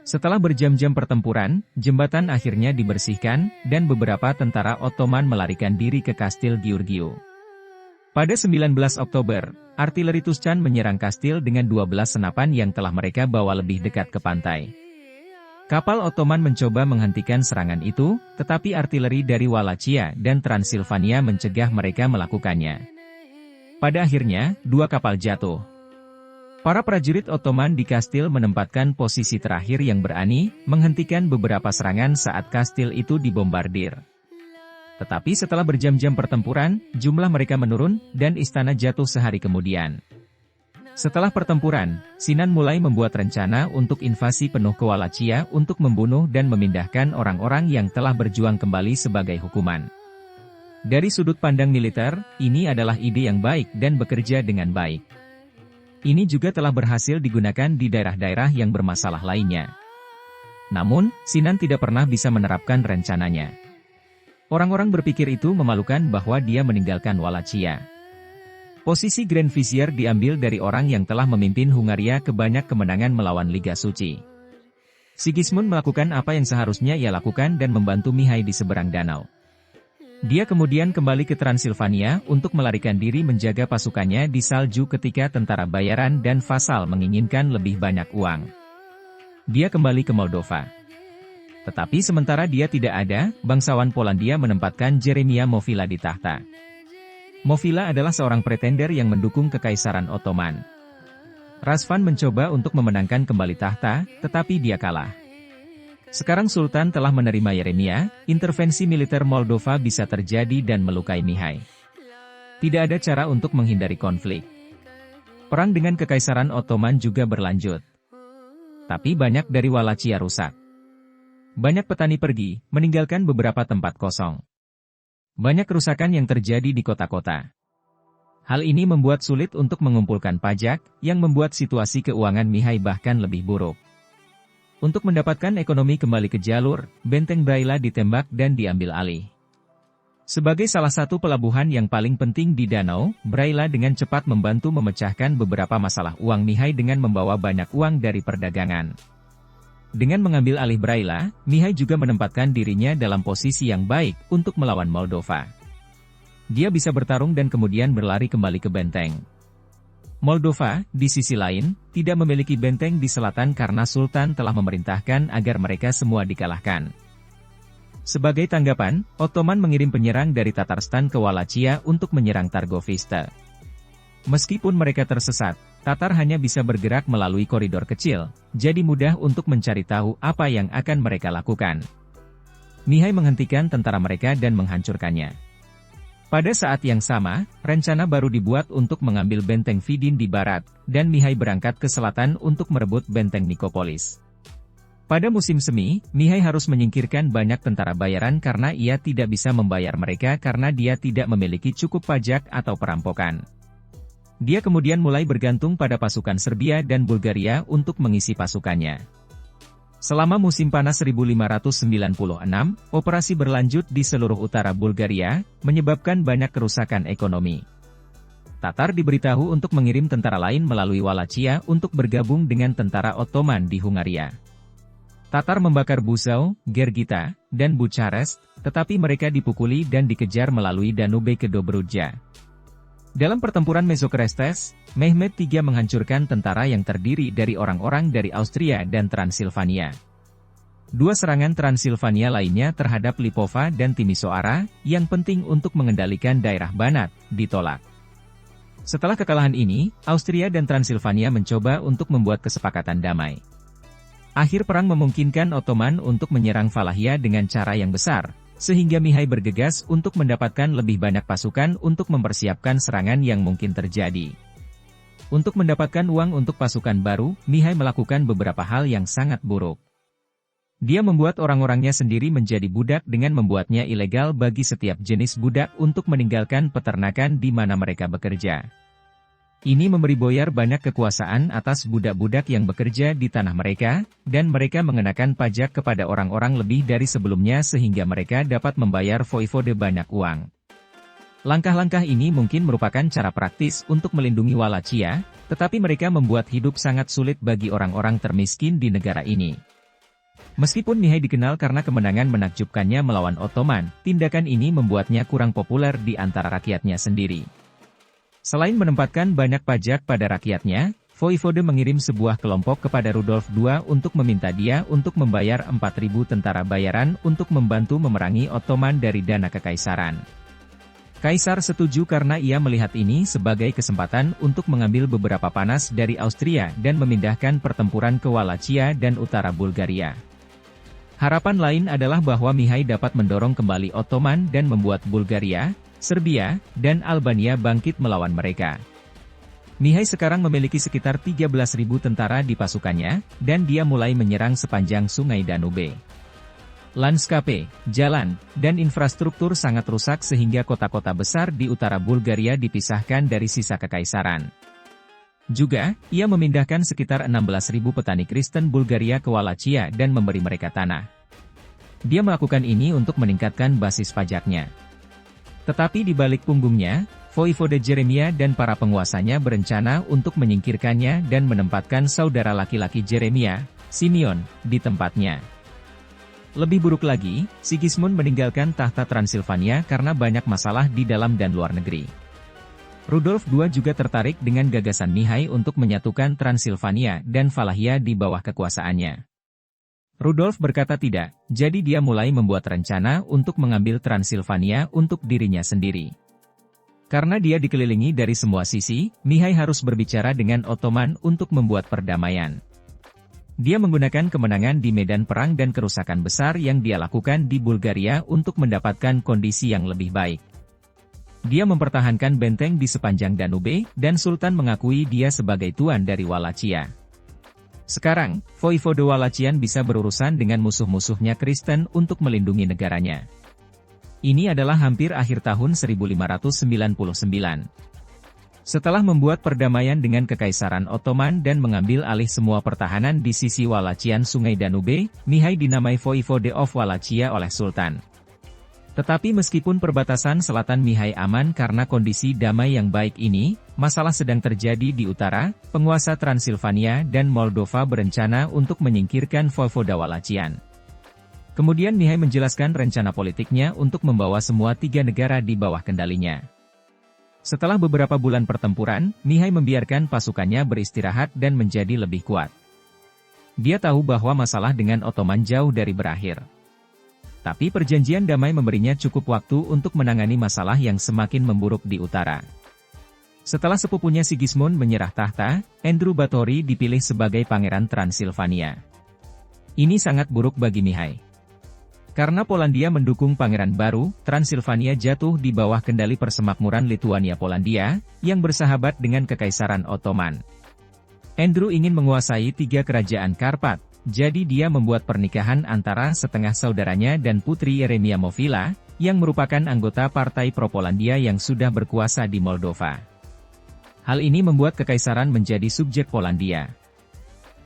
S1: Setelah berjam-jam pertempuran, jembatan akhirnya dibersihkan, dan beberapa tentara Ottoman melarikan diri ke Kastil Giurgiu. Pada 19 Oktober, artileri Tuscan menyerang kastil dengan 12 senapan yang telah mereka bawa lebih dekat ke pantai. Kapal Ottoman mencoba menghentikan serangan itu, tetapi artileri dari Wallachia dan Transilvania mencegah mereka melakukannya. Pada akhirnya, 2 kapal jatuh. Para prajurit Ottoman di kastil menempatkan posisi terakhir yang berani, menghentikan beberapa serangan saat kastil itu dibombardir. Tetapi setelah berjam-jam pertempuran, jumlah mereka menurun, dan istana jatuh sehari kemudian. Setelah pertempuran, Sinan mulai membuat rencana untuk invasi penuh ke Wallachia untuk membunuh dan memindahkan orang-orang yang telah berjuang kembali sebagai hukuman. Dari sudut pandang militer, ini adalah ide yang baik dan bekerja dengan baik. Ini juga telah berhasil digunakan di daerah-daerah yang bermasalah lainnya. Namun, Sinan tidak pernah bisa menerapkan rencananya. Orang-orang berpikir itu memalukan bahwa dia meninggalkan Wallachia. Posisi Grand Vizier diambil dari orang yang telah memimpin Hungaria ke banyak kemenangan melawan Liga Suci. Sigismund melakukan apa yang seharusnya ia lakukan dan membantu Mihai di seberang danau. Dia kemudian kembali ke Transilvania untuk melarikan diri menjaga pasukannya di salju ketika tentara bayaran dan vasal menginginkan lebih banyak uang. Dia kembali ke Moldova. Tetapi sementara dia tidak ada, bangsawan Polandia menempatkan Jeremia Movila di tahta. Movila adalah seorang pretender yang mendukung Kekaisaran Ottoman. Razvan mencoba untuk memenangkan kembali tahta, tetapi dia kalah. Sekarang Sultan telah menerima Yeremia, intervensi militer Moldova bisa terjadi dan melukai Mihai. Tidak ada cara untuk menghindari konflik. Perang dengan Kekaisaran Ottoman juga berlanjut. Tapi banyak dari Wallachia rusak. Banyak petani pergi, meninggalkan beberapa tempat kosong. Banyak kerusakan yang terjadi di kota-kota. Hal ini membuat sulit untuk mengumpulkan pajak, yang membuat situasi keuangan Mihai bahkan lebih buruk. Untuk mendapatkan ekonomi kembali ke jalur, benteng Braila ditembak dan diambil alih. Sebagai salah satu pelabuhan yang paling penting di danau, Braila dengan cepat membantu memecahkan beberapa masalah uang Mihai dengan membawa banyak uang dari perdagangan. Dengan mengambil alih Braila, Mihai juga menempatkan dirinya dalam posisi yang baik untuk melawan Moldova. Dia bisa bertarung dan kemudian berlari kembali ke benteng. Moldova, di sisi lain, tidak memiliki benteng di selatan karena Sultan telah memerintahkan agar mereka semua dikalahkan. Sebagai tanggapan, Ottoman mengirim penyerang dari Tatarstan ke Wallachia untuk menyerang Targovista. Meskipun mereka tersesat, Tatar hanya bisa bergerak melalui koridor kecil, jadi mudah untuk mencari tahu apa yang akan mereka lakukan. Mihai menghentikan tentara mereka dan menghancurkannya. Pada saat yang sama, rencana baru dibuat untuk mengambil benteng Vidin di barat, dan Mihai berangkat ke selatan untuk merebut benteng Nikopolis. Pada musim semi, Mihai harus menyingkirkan banyak tentara bayaran karena ia tidak bisa membayar mereka karena dia tidak memiliki cukup pajak atau perampokan. Dia kemudian mulai bergantung pada pasukan Serbia dan Bulgaria untuk mengisi pasukannya. Selama musim panas 1596, operasi berlanjut di seluruh utara Bulgaria, menyebabkan banyak kerusakan ekonomi. Tatar diberitahu untuk mengirim tentara lain melalui Wallachia untuk bergabung dengan tentara Ottoman di Hungaria. Tatar membakar Buzău, Gergita, dan Bucharest, tetapi mereka dipukuli dan dikejar melalui Danube ke Dobruja. Dalam pertempuran Mesokerestes, Mehmed III menghancurkan tentara yang terdiri dari orang-orang dari Austria dan Transilvania. Dua serangan Transilvania lainnya terhadap Lipova dan Timisoara, yang penting untuk mengendalikan daerah Banat, ditolak. Setelah kekalahan ini, Austria dan Transilvania mencoba untuk membuat kesepakatan damai. Akhir perang memungkinkan Ottoman untuk menyerang Valahia dengan cara yang besar, sehingga Mihai bergegas untuk mendapatkan lebih banyak pasukan untuk mempersiapkan serangan yang mungkin terjadi. Untuk mendapatkan uang untuk pasukan baru, Mihai melakukan beberapa hal yang sangat buruk. Dia membuat orang-orangnya sendiri menjadi budak dengan membuatnya ilegal bagi setiap jenis budak untuk meninggalkan peternakan di mana mereka bekerja. Ini memberi Boyar banyak kekuasaan atas budak-budak yang bekerja di tanah mereka, dan mereka mengenakan pajak kepada orang-orang lebih dari sebelumnya sehingga mereka dapat membayar voivode banyak uang. Langkah-langkah ini mungkin merupakan cara praktis untuk melindungi Wallachia, tetapi mereka membuat hidup sangat sulit bagi orang-orang termiskin di negara ini. Meskipun Mihai dikenal karena kemenangan menakjubkannya melawan Ottoman, tindakan ini membuatnya kurang populer di antara rakyatnya sendiri. Selain menempatkan banyak pajak pada rakyatnya, voivode mengirim sebuah kelompok kepada Rudolf II untuk meminta dia untuk membayar 4.000 tentara bayaran untuk membantu memerangi Ottoman dari dana kekaisaran. Kaisar setuju karena ia melihat ini sebagai kesempatan untuk mengambil beberapa panas dari Austria dan memindahkan pertempuran ke Wallachia dan utara Bulgaria. Harapan lain adalah bahwa Mihai dapat mendorong kembali Ottoman dan membuat Bulgaria, Serbia, dan Albania bangkit melawan mereka. Mihai sekarang memiliki sekitar 13.000 tentara di pasukannya, dan dia mulai menyerang sepanjang sungai Danube. Lanskape, jalan, dan infrastruktur sangat rusak sehingga kota-kota besar di utara Bulgaria dipisahkan dari sisa kekaisaran. Juga, ia memindahkan sekitar 16.000 petani Kristen Bulgaria ke Wallachia dan memberi mereka tanah. Dia melakukan ini untuk meningkatkan basis pajaknya. Tetapi di balik punggungnya, voivode Jeremia dan para penguasanya berencana untuk menyingkirkannya dan menempatkan saudara laki-laki Jeremia, Simeon, di tempatnya. Lebih buruk lagi, Sigismund meninggalkan tahta Transilvania karena banyak masalah di dalam dan luar negeri. Rudolf II juga tertarik dengan gagasan Mihai untuk menyatukan Transilvania dan Valahia di bawah kekuasaannya. Rudolf berkata tidak, jadi dia mulai membuat rencana untuk mengambil Transilvania untuk dirinya sendiri. Karena dia dikelilingi dari semua sisi, Mihai harus berbicara dengan Ottoman untuk membuat perdamaian. Dia menggunakan kemenangan di medan perang dan kerusakan besar yang dia lakukan di Bulgaria untuk mendapatkan kondisi yang lebih baik. Dia mempertahankan benteng di sepanjang Danube, dan Sultan mengakui dia sebagai tuan dari Wallachia. Sekarang, voivode Wallachian bisa berurusan dengan musuh-musuhnya Kristen untuk melindungi negaranya. Ini adalah hampir akhir tahun 1599. Setelah membuat perdamaian dengan Kekaisaran Ottoman dan mengambil alih semua pertahanan di sisi Wallachian Sungai Danube, Mihai dinamai Voivode of Wallachia oleh Sultan. Tetapi meskipun perbatasan selatan Mihai aman karena kondisi damai yang baik ini, masalah sedang terjadi di utara. Penguasa Transilvania dan Moldova berencana untuk menyingkirkan Voivode Wallachian. Kemudian Mihai menjelaskan rencana politiknya untuk membawa semua tiga negara di bawah kendalinya. Setelah beberapa bulan pertempuran, Mihai membiarkan pasukannya beristirahat dan menjadi lebih kuat. Dia tahu bahwa masalah dengan Ottoman jauh dari berakhir. Tapi perjanjian damai memberinya cukup waktu untuk menangani masalah yang semakin memburuk di utara. Setelah sepupunya Sigismund menyerah tahta, Andrew Báthory dipilih sebagai Pangeran Transilvania. Ini sangat buruk bagi Mihai. Karena Polandia mendukung pangeran baru, Transilvania jatuh di bawah kendali Persemakmuran Lithuania-Polandia, yang bersahabat dengan Kekaisaran Ottoman. Andrew ingin menguasai tiga kerajaan Karpat, jadi dia membuat pernikahan antara setengah saudaranya dan putri Yeremia Movila, yang merupakan anggota partai pro-Polandia yang sudah berkuasa di Moldova. Hal ini membuat Kekaisaran menjadi subjek Polandia.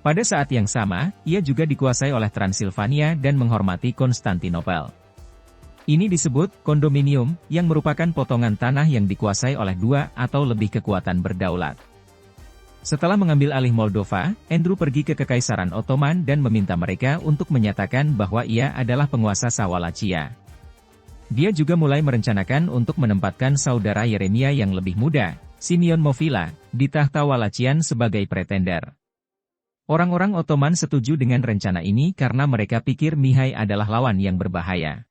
S1: Pada saat yang sama, ia juga dikuasai oleh Transilvania dan menghormati Konstantinopel. Ini disebut kondominium, yang merupakan potongan tanah yang dikuasai oleh dua atau lebih kekuatan berdaulat. Setelah mengambil alih Moldova, Andrew pergi ke Kekaisaran Ottoman dan meminta mereka untuk menyatakan bahwa ia adalah penguasa Wallachia. Dia juga mulai merencanakan untuk menempatkan saudara Yeremia yang lebih muda, Simeon Movila, di tahta Walachian sebagai pretender. Orang-orang Ottoman setuju dengan rencana ini karena mereka pikir Mihai adalah lawan yang berbahaya.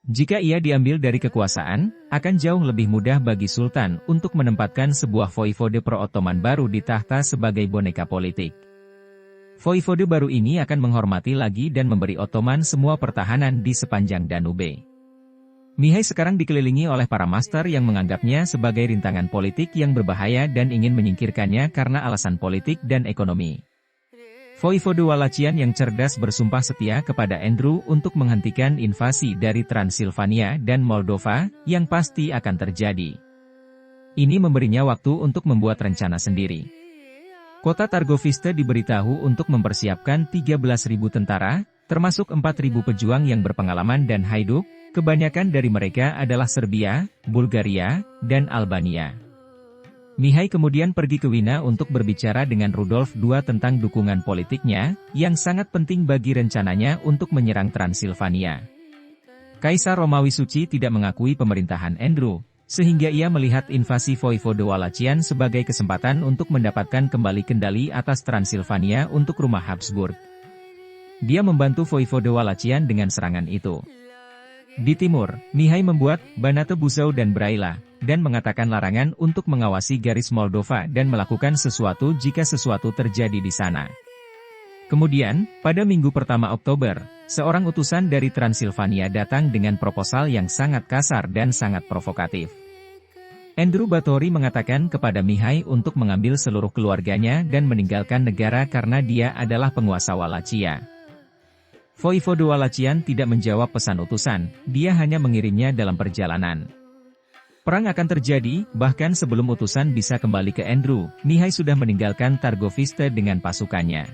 S1: Jika ia diambil dari kekuasaan, akan jauh lebih mudah bagi Sultan untuk menempatkan sebuah voivode pro-Ottoman baru di tahta sebagai boneka politik. Voivode baru ini akan menghormati lagi dan memberi Ottoman semua pertahanan di sepanjang Danube. Mihai sekarang dikelilingi oleh para master yang menganggapnya sebagai rintangan politik yang berbahaya dan ingin menyingkirkannya karena alasan politik dan ekonomi. Voivode Walachian yang cerdas bersumpah setia kepada Andrew untuk menghentikan invasi dari Transilvania dan Moldova, yang pasti akan terjadi. Ini memberinya waktu untuk membuat rencana sendiri. Kota Targoviste diberitahu untuk mempersiapkan 13.000 tentara, termasuk 4.000 pejuang yang berpengalaman dan haiduk, kebanyakan dari mereka adalah Serbia, Bulgaria, dan Albania. Mihai kemudian pergi ke Wina untuk berbicara dengan Rudolf II tentang dukungan politiknya, yang sangat penting bagi rencananya untuk menyerang Transilvania. Kaisar Romawi Suci tidak mengakui pemerintahan Andrew, sehingga ia melihat invasi Voivode Walachian sebagai kesempatan untuk mendapatkan kembali kendali atas Transilvania untuk rumah Habsburg. Dia membantu Voivode Walachian dengan serangan itu. Di timur, Mihai membuat Banate Buzau dan Braila, dan mengatakan larangan untuk mengawasi garis Moldova dan melakukan sesuatu jika sesuatu terjadi di sana. Kemudian, pada minggu pertama Oktober, seorang utusan dari Transilvania datang dengan proposal yang sangat kasar dan sangat provokatif. Andrew Báthory mengatakan kepada Mihai untuk mengambil seluruh keluarganya dan meninggalkan negara karena dia adalah penguasa Wallachia. Voivode Walachian tidak menjawab pesan utusan, dia hanya mengirimnya dalam perjalanan. Perang akan terjadi, bahkan sebelum utusan bisa kembali ke Andrew, Mihai sudah meninggalkan Targoviste dengan pasukannya.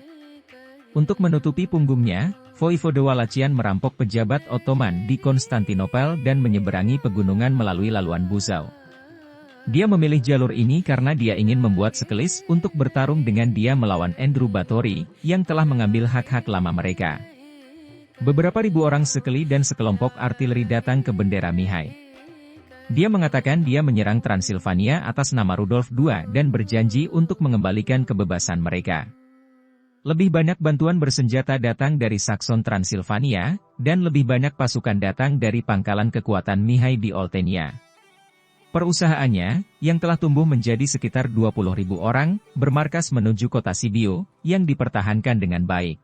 S1: Untuk menutupi punggungnya, Voivode Walachian merampok pejabat Ottoman di Konstantinopel dan menyeberangi pegunungan melalui laluan Buzau. Dia memilih jalur ini karena dia ingin membuat sekelis untuk bertarung dengan dia melawan Andrew Báthory, yang telah mengambil hak-hak lama mereka. Beberapa ribu orang sekeli dan sekelompok artileri datang ke bendera Mihai. Dia mengatakan dia menyerang Transilvania atas nama Rudolf II dan berjanji untuk mengembalikan kebebasan mereka. Lebih banyak bantuan bersenjata datang dari Saxon Transilvania, dan lebih banyak pasukan datang dari pangkalan kekuatan Mihai di Oltenia. Perusahaannya, yang telah tumbuh menjadi sekitar 20.000 orang, bermarkas menuju kota Sibiu, yang dipertahankan dengan baik.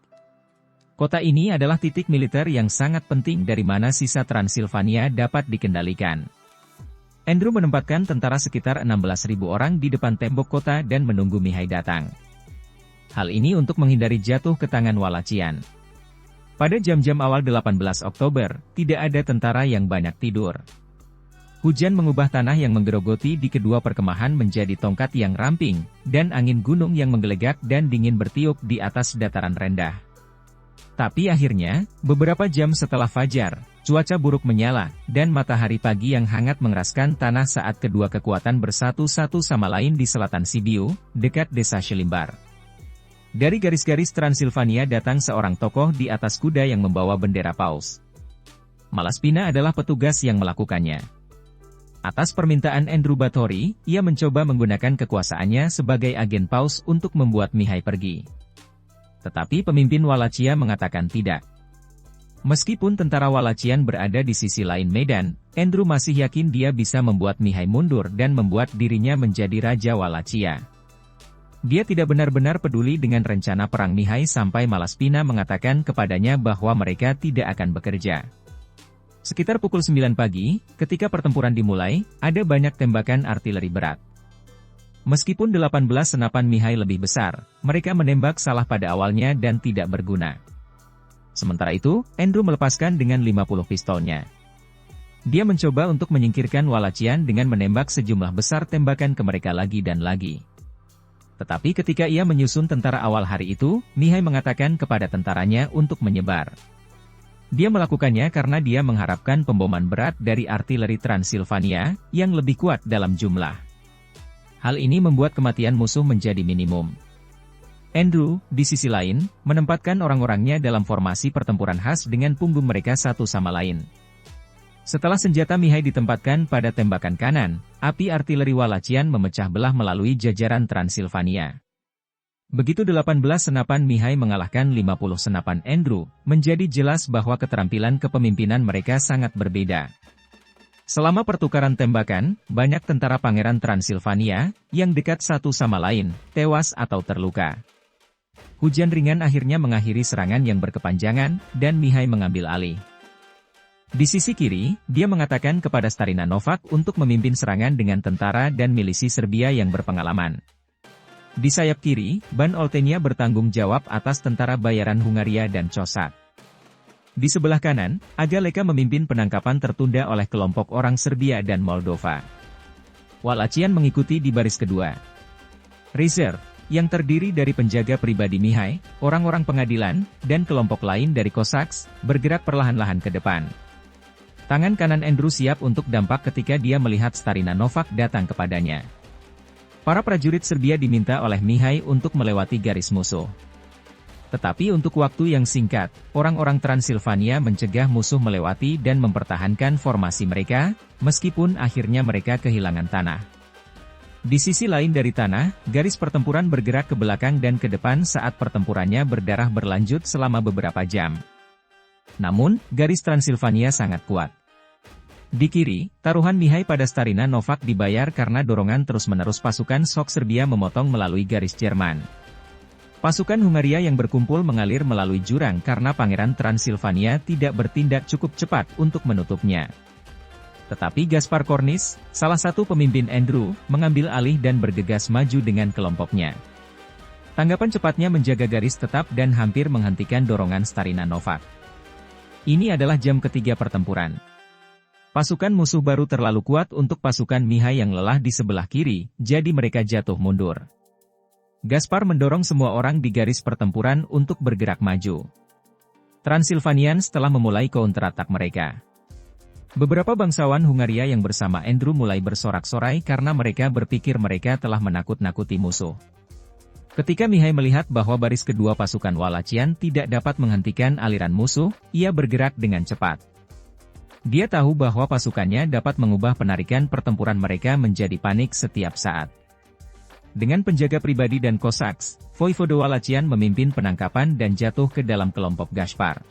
S1: Kota ini adalah titik militer yang sangat penting dari mana sisa Transilvania dapat dikendalikan. Andrew menempatkan tentara sekitar 16.000 orang di depan tembok kota dan menunggu Mihai datang. Hal ini untuk menghindari jatuh ke tangan Walachian. Pada jam-jam awal 18 Oktober, tidak ada tentara yang banyak tidur. Hujan mengubah tanah yang menggerogoti di kedua perkemahan menjadi tongkat yang ramping, dan angin gunung yang menggelegak dan dingin bertiup di atas dataran rendah. Tapi akhirnya, beberapa jam setelah fajar, cuaca buruk menyala, dan matahari pagi yang hangat mengeraskan tanah saat kedua kekuatan bersatu satu sama lain di selatan Sibiu, dekat desa Shelimbar. Dari garis-garis Transilvania datang seorang tokoh di atas kuda yang membawa bendera paus. Malaspina adalah petugas yang melakukannya. Atas permintaan Andrew Báthory, ia mencoba menggunakan kekuasaannya sebagai agen paus untuk membuat Mihai pergi. Tetapi pemimpin Wallachia mengatakan tidak. Meskipun tentara Wallachian berada di sisi lain medan, Andrew masih yakin dia bisa membuat Mihai mundur dan membuat dirinya menjadi Raja Wallachia. Dia tidak benar-benar peduli dengan rencana perang Mihai sampai Malaspina mengatakan kepadanya bahwa mereka tidak akan bekerja. Sekitar pukul 9 pagi, ketika pertempuran dimulai, ada banyak tembakan artileri berat. Meskipun 18 senapan Mihai lebih besar, mereka menembak salah pada awalnya dan tidak berguna. Sementara itu, Andrew melepaskan dengan 50 pistolnya. Dia mencoba untuk menyingkirkan Walachian dengan menembak sejumlah besar tembakan ke mereka lagi dan lagi. Tetapi ketika ia menyusun tentara awal hari itu, Mihai mengatakan kepada tentaranya untuk menyebar. Dia melakukannya karena dia mengharapkan pemboman berat dari artileri Transilvania, yang lebih kuat dalam jumlah. Hal ini membuat kematian musuh menjadi minimum. Andrew, di sisi lain, menempatkan orang-orangnya dalam formasi pertempuran khas dengan punggung mereka satu sama lain. Setelah senjata Mihai ditempatkan pada tembakan kanan, api artileri Wallachian memecah belah melalui jajaran Transilvania. Begitu 18 senapan Mihai mengalahkan 50 senapan Andrew, menjadi jelas bahwa keterampilan kepemimpinan mereka sangat berbeda. Selama pertukaran tembakan, banyak tentara Pangeran Transilvania, yang dekat satu sama lain, tewas atau terluka. Hujan ringan akhirnya mengakhiri serangan yang berkepanjangan, dan Mihai mengambil alih. Di sisi kiri, dia mengatakan kepada Starina Novak untuk memimpin serangan dengan tentara dan milisi Serbia yang berpengalaman. Di sayap kiri, Ban Oltenia bertanggung jawab atas tentara bayaran Hungaria dan Cossack. Di sebelah kanan, Aga Leka memimpin penangkapan tertunda oleh kelompok orang Serbia dan Moldova. Wallachian mengikuti di baris kedua. Reserve, yang terdiri dari penjaga pribadi Mihai, orang-orang pengadilan, dan kelompok lain dari Cossacks, bergerak perlahan-lahan ke depan. Tangan kanan Andrew siap untuk dampak ketika dia melihat Starina Novak datang kepadanya. Para prajurit Serbia diminta oleh Mihai untuk melewati garis musuh. Tetapi untuk waktu yang singkat, orang-orang Transilvania mencegah musuh melewati dan mempertahankan formasi mereka, meskipun akhirnya mereka kehilangan tanah. Di sisi lain dari tanah, garis pertempuran bergerak ke belakang dan ke depan saat pertempurannya berdarah berlanjut selama beberapa jam. Namun, garis Transilvania sangat kuat. Di kiri, taruhan Mihai pada Starina Novak dibayar karena dorongan terus-menerus pasukan Sok Serbia memotong melalui garis Jerman. Pasukan Hungaria yang berkumpul mengalir melalui jurang karena Pangeran Transilvania tidak bertindak cukup cepat untuk menutupnya. Tetapi Gaspar Kornis, salah satu pemimpin Andrew, mengambil alih dan bergegas maju dengan kelompoknya. Tanggapan cepatnya menjaga garis tetap dan hampir menghentikan dorongan Starina Novak. Ini adalah jam ketiga pertempuran. Pasukan musuh baru terlalu kuat untuk pasukan Mihai yang lelah di sebelah kiri, jadi mereka jatuh mundur. Gaspar mendorong semua orang di garis pertempuran untuk bergerak maju. Transilvanians telah memulai counterattack mereka. Beberapa bangsawan Hungaria yang bersama Andrew mulai bersorak-sorai karena mereka berpikir mereka telah menakut-nakuti musuh. Ketika Mihai melihat bahwa baris kedua pasukan Wallachian tidak dapat menghentikan aliran musuh, ia bergerak dengan cepat. Dia tahu bahwa pasukannya dapat mengubah penarikan pertempuran mereka menjadi panik setiap saat. Dengan penjaga pribadi dan Cossacks, Voivode Wallachian memimpin penangkapan dan jatuh ke dalam kelompok Gaspar.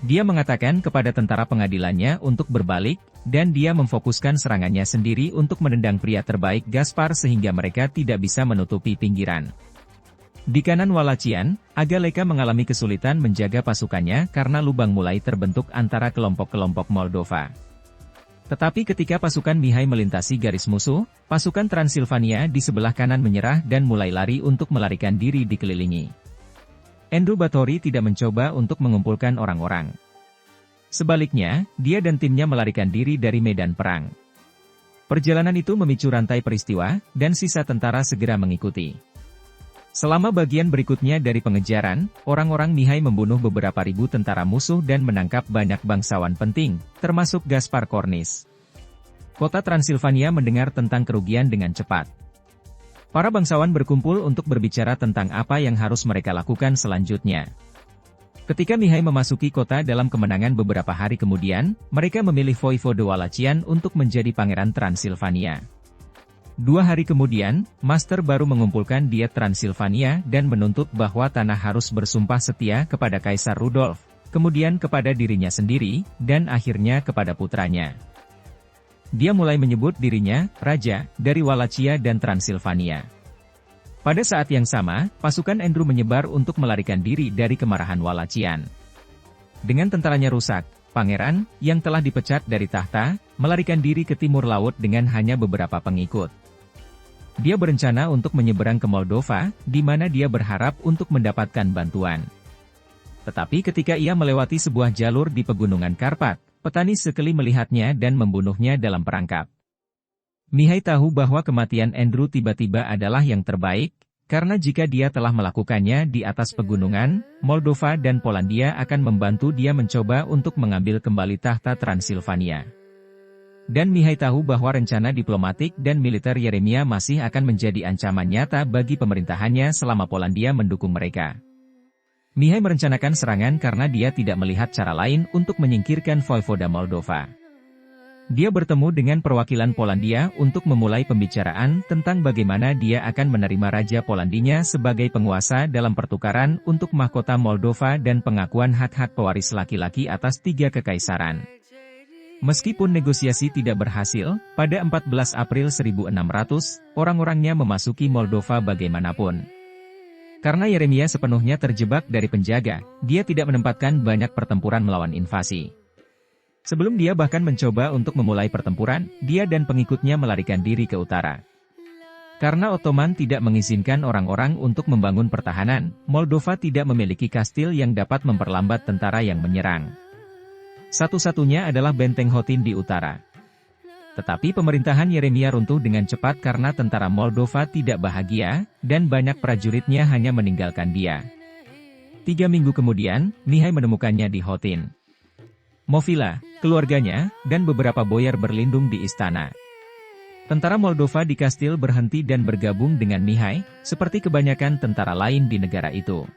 S1: Dia mengatakan kepada tentara pengadilannya untuk berbalik, dan dia memfokuskan serangannya sendiri untuk menendang pria terbaik Gaspar sehingga mereka tidak bisa menutupi pinggiran. Di kanan Wallachian, Aga Leka mengalami kesulitan menjaga pasukannya karena lubang mulai terbentuk antara kelompok-kelompok Moldova. Tetapi ketika pasukan Mihai melintasi garis musuh, pasukan Transilvania di sebelah kanan menyerah dan mulai lari untuk melarikan diri dikelilingi. Andrew Báthory tidak mencoba untuk mengumpulkan orang-orang. Sebaliknya, dia dan timnya melarikan diri dari medan perang. Perjalanan itu memicu rantai peristiwa, dan sisa tentara segera mengikuti. Selama bagian berikutnya dari pengejaran, orang-orang Mihai membunuh beberapa ribu tentara musuh dan menangkap banyak bangsawan penting, termasuk Gaspar Kornis. Kota Transilvania mendengar tentang kerugian dengan cepat. Para bangsawan berkumpul untuk berbicara tentang apa yang harus mereka lakukan selanjutnya. Ketika Mihai memasuki kota dalam kemenangan beberapa hari kemudian, mereka memilih Voivode Wallachian untuk menjadi Pangeran Transilvania. 2 hari kemudian, Master baru mengumpulkan Diet Transilvania dan menuntut bahwa tanah harus bersumpah setia kepada Kaisar Rudolf, kemudian kepada dirinya sendiri, dan akhirnya kepada putranya. Dia mulai menyebut dirinya Raja dari Wallachia dan Transilvania. Pada saat yang sama, pasukan Andrew menyebar untuk melarikan diri dari kemarahan Wallachian. Dengan tentaranya rusak, Pangeran, yang telah dipecat dari tahta, melarikan diri ke timur laut dengan hanya beberapa pengikut. Dia berencana untuk menyeberang ke Moldova, di mana dia berharap untuk mendapatkan bantuan. Tetapi ketika ia melewati sebuah jalur di pegunungan Karpat, petani sekeli melihatnya dan membunuhnya dalam perangkap. Mihai tahu bahwa kematian Andrew tiba-tiba adalah yang terbaik, karena jika dia telah melakukannya di atas pegunungan, Moldova dan Polandia akan membantu dia mencoba untuk mengambil kembali tahta Transilvania. Dan Mihai tahu bahwa rencana diplomatik dan militer Yeremia masih akan menjadi ancaman nyata bagi pemerintahannya selama Polandia mendukung mereka. Mihai merencanakan serangan karena dia tidak melihat cara lain untuk menyingkirkan Voivoda Moldova. Dia bertemu dengan perwakilan Polandia untuk memulai pembicaraan tentang bagaimana dia akan menerima Raja Polandinya sebagai penguasa dalam pertukaran untuk mahkota Moldova dan pengakuan hak-hak pewaris laki-laki atas 3 kekaisaran. Meskipun negosiasi tidak berhasil, pada 14 April 1600, orang-orangnya memasuki Moldova bagaimanapun. Karena Yeremia sepenuhnya terjebak dari penjaga, dia tidak menempatkan banyak pertempuran melawan invasi. Sebelum dia bahkan mencoba untuk memulai pertempuran, dia dan pengikutnya melarikan diri ke utara. Karena Ottoman tidak mengizinkan orang-orang untuk membangun pertahanan, Moldova tidak memiliki kastil yang dapat memperlambat tentara yang menyerang. Satu-satunya adalah benteng Hotin di utara. Tetapi pemerintahan Yeremia runtuh dengan cepat karena tentara Moldova tidak bahagia, dan banyak prajuritnya hanya meninggalkan dia. 3 minggu kemudian, Mihai menemukannya di Hotin. Movila, keluarganya, dan beberapa boyar berlindung di istana. Tentara Moldova di kastil berhenti dan bergabung dengan Mihai, seperti kebanyakan tentara lain di negara itu.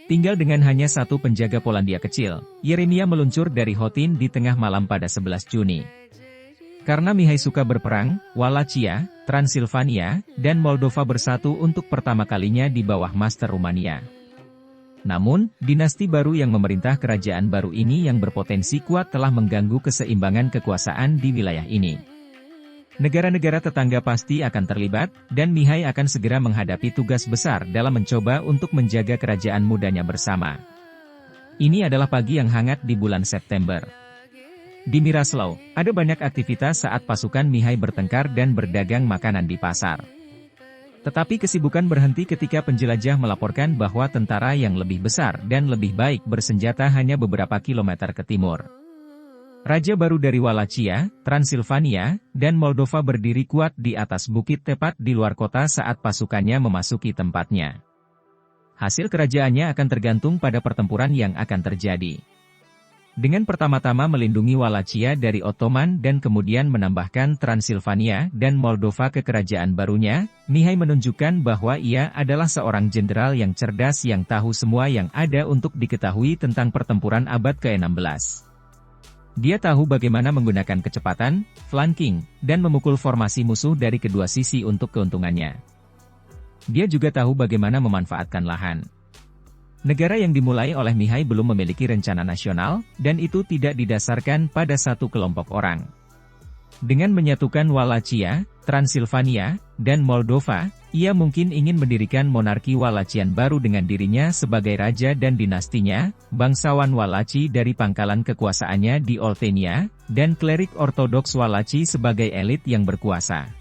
S1: Tinggal dengan hanya satu penjaga Polandia kecil, Yeremia meluncur dari Hotin di tengah malam pada 11 Juni. Karena Mihai suka berperang, Wallachia, Transilvania, dan Moldova bersatu untuk pertama kalinya di bawah Master Rumania. Namun, dinasti baru yang memerintah kerajaan baru ini yang berpotensi kuat telah mengganggu keseimbangan kekuasaan di wilayah ini. Negara-negara tetangga pasti akan terlibat, dan Mihai akan segera menghadapi tugas besar dalam mencoba untuk menjaga kerajaan mudanya bersama. Ini adalah pagi yang hangat di bulan September. Di Miraslav, ada banyak aktivitas saat pasukan Mihai bertengkar dan berdagang makanan di pasar. Tetapi kesibukan berhenti ketika penjelajah melaporkan bahwa tentara yang lebih besar dan lebih baik bersenjata hanya beberapa kilometer ke timur. Raja baru dari Wallachia, Transilvania, dan Moldova berdiri kuat di atas bukit tepat di luar kota saat pasukannya memasuki tempatnya. Hasil kerajaannya akan tergantung pada pertempuran yang akan terjadi. Dengan pertama-tama melindungi Wallachia dari Ottoman dan kemudian menambahkan Transilvania dan Moldova ke kerajaan barunya, Mihai menunjukkan bahwa ia adalah seorang jenderal yang cerdas yang tahu semua yang ada untuk diketahui tentang pertempuran abad ke-16. Dia tahu bagaimana menggunakan kecepatan, flanking, dan memukul formasi musuh dari kedua sisi untuk keuntungannya. Dia juga tahu bagaimana memanfaatkan lahan. Negara yang dimulai oleh Mihai belum memiliki rencana nasional, dan itu tidak didasarkan pada satu kelompok orang. Dengan menyatukan Wallachia, Transilvania, dan Moldova, ia mungkin ingin mendirikan monarki Wallachian baru dengan dirinya sebagai raja dan dinastinya, bangsawan Wallachi dari pangkalan kekuasaannya di Oltenia, dan klerik ortodoks Wallachi sebagai elit yang berkuasa.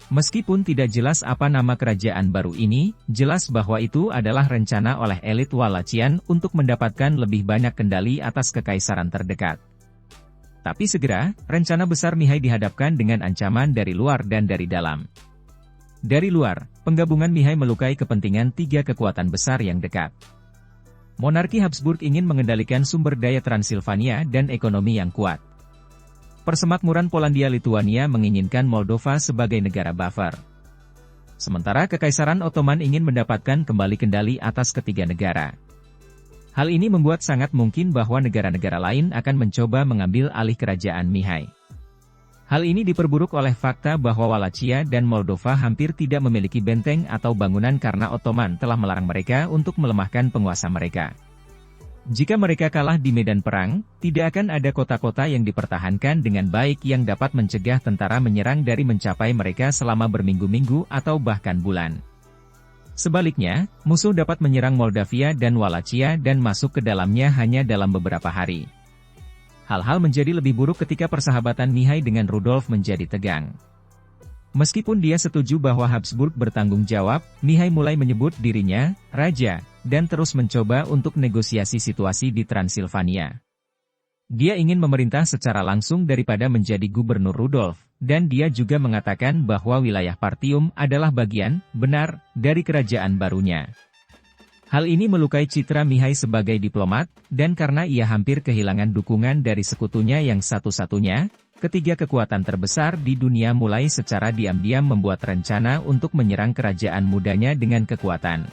S1: Meskipun tidak jelas apa nama kerajaan baru ini, jelas bahwa itu adalah rencana oleh elit Wallachian untuk mendapatkan lebih banyak kendali atas kekaisaran terdekat. Tapi segera, rencana besar Mihai dihadapkan dengan ancaman dari luar dan dari dalam. Dari luar, penggabungan Mihai melukai kepentingan 3 kekuatan besar yang dekat. Monarki Habsburg ingin mengendalikan sumber daya Transilvania dan ekonomi yang kuat. Persemakmuran Polandia-Lituania menginginkan Moldova sebagai negara buffer. Sementara Kekaisaran Ottoman ingin mendapatkan kembali kendali atas ketiga negara. Hal ini membuat sangat mungkin bahwa negara-negara lain akan mencoba mengambil alih kerajaan Mihai. Hal ini diperburuk oleh fakta bahwa Wallachia dan Moldova hampir tidak memiliki benteng atau bangunan karena Ottoman telah melarang mereka untuk melemahkan penguasa mereka. Jika mereka kalah di medan perang, tidak akan ada kota-kota yang dipertahankan dengan baik yang dapat mencegah tentara menyerang dari mencapai mereka selama berminggu-minggu atau bahkan bulan. Sebaliknya, musuh dapat menyerang Moldavia dan Wallachia dan masuk ke dalamnya hanya dalam beberapa hari. Hal-hal menjadi lebih buruk ketika persahabatan Mihai dengan Rudolf menjadi tegang. Meskipun dia setuju bahwa Habsburg bertanggung jawab, Mihai mulai menyebut dirinya raja, dan terus mencoba untuk negosiasi situasi di Transilvania. Dia ingin memerintah secara langsung daripada menjadi gubernur Rudolf, dan dia juga mengatakan bahwa wilayah Partium adalah bagian, benar, dari kerajaan barunya. Hal ini melukai citra Mihai sebagai diplomat, dan karena ia hampir kehilangan dukungan dari sekutunya yang satu-satunya, ketiga kekuatan terbesar di dunia mulai secara diam-diam membuat rencana untuk menyerang kerajaan mudanya dengan kekuatan.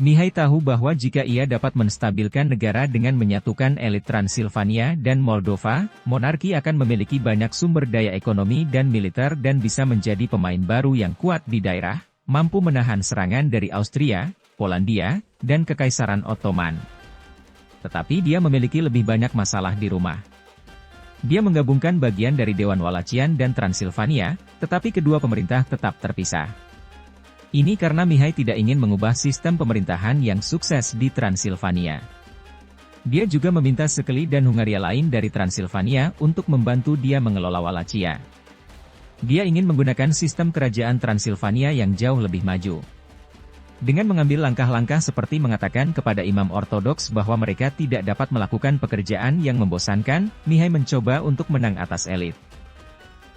S1: Mihai tahu bahwa jika ia dapat menstabilkan negara dengan menyatukan elit Transilvania dan Moldova, monarki akan memiliki banyak sumber daya ekonomi dan militer dan bisa menjadi pemain baru yang kuat di daerah, mampu menahan serangan dari Austria, Polandia, dan Kekaisaran Ottoman. Tetapi dia memiliki lebih banyak masalah di rumah. Dia menggabungkan bagian dari Dewan Walachian dan Transilvania, tetapi kedua pemerintah tetap terpisah. Ini karena Mihai tidak ingin mengubah sistem pemerintahan yang sukses di Transilvania. Dia juga meminta Sekeli dan Hungaria lain dari Transilvania untuk membantu dia mengelola Wallachia. Dia ingin menggunakan sistem kerajaan Transilvania yang jauh lebih maju. Dengan mengambil langkah-langkah seperti mengatakan kepada imam ortodoks bahwa mereka tidak dapat melakukan pekerjaan yang membosankan, Mihai mencoba untuk menang atas elit.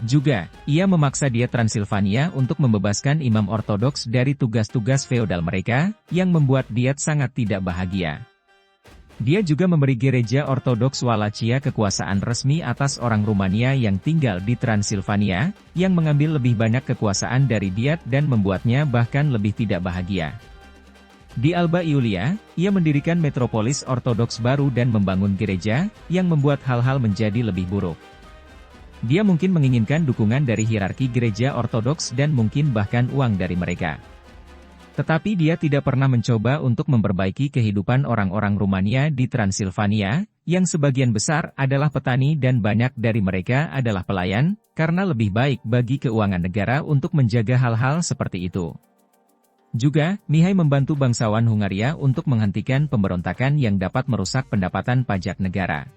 S1: Juga, ia memaksa Diet Transilvania untuk membebaskan imam ortodoks dari tugas-tugas feodal mereka, yang membuat Diet sangat tidak bahagia. Dia juga memberi gereja ortodoks Wallachia kekuasaan resmi atas orang Rumania yang tinggal di Transilvania, yang mengambil lebih banyak kekuasaan dari Diet dan membuatnya bahkan lebih tidak bahagia. Di Alba Iulia, ia mendirikan metropolis ortodoks baru dan membangun gereja, yang membuat hal-hal menjadi lebih buruk. Dia mungkin menginginkan dukungan dari hierarki gereja ortodoks dan mungkin bahkan uang dari mereka. Tetapi dia tidak pernah mencoba untuk memperbaiki kehidupan orang-orang Rumania di Transilvania, yang sebagian besar adalah petani dan banyak dari mereka adalah pelayan, karena lebih baik bagi keuangan negara untuk menjaga hal-hal seperti itu. Juga, Mihai membantu bangsawan Hungaria untuk menghentikan pemberontakan yang dapat merusak pendapatan pajak negara.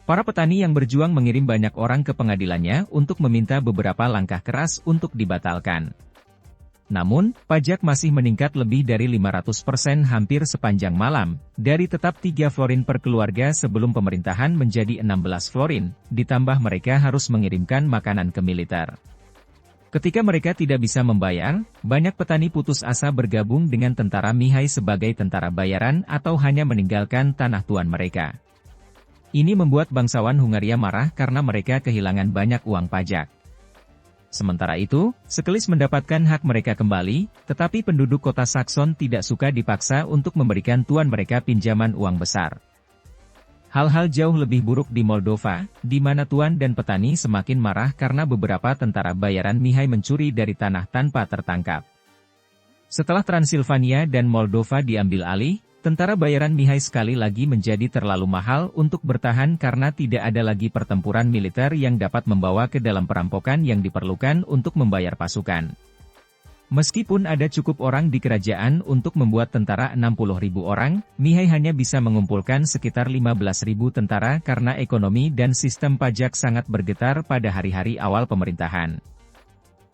S1: Para petani yang berjuang mengirim banyak orang ke pengadilannya untuk meminta beberapa langkah keras untuk dibatalkan. Namun, pajak masih meningkat lebih dari 500% hampir sepanjang malam, dari tetap 3 florin per keluarga sebelum pemerintahan menjadi 16 florin, ditambah mereka harus mengirimkan makanan ke militer. Ketika mereka tidak bisa membayar, banyak petani putus asa bergabung dengan tentara Mihai sebagai tentara bayaran atau hanya meninggalkan tanah tuan mereka. Ini membuat bangsawan Hungaria marah karena mereka kehilangan banyak uang pajak. Sementara itu, Sekelis mendapatkan hak mereka kembali, tetapi penduduk kota Sakson tidak suka dipaksa untuk memberikan tuan mereka pinjaman uang besar. Hal-hal jauh lebih buruk di Moldova, di mana tuan dan petani semakin marah karena beberapa tentara bayaran Mihai mencuri dari tanah tanpa tertangkap. Setelah Transilvania dan Moldova diambil alih, tentara bayaran Mihai sekali lagi menjadi terlalu mahal untuk bertahan karena tidak ada lagi pertempuran militer yang dapat membawa ke dalam perampokan yang diperlukan untuk membayar pasukan. Meskipun ada cukup orang di kerajaan untuk membuat tentara 60.000 orang, Mihai hanya bisa mengumpulkan sekitar 15.000 tentara karena ekonomi dan sistem pajak sangat bergetar pada hari-hari awal pemerintahan.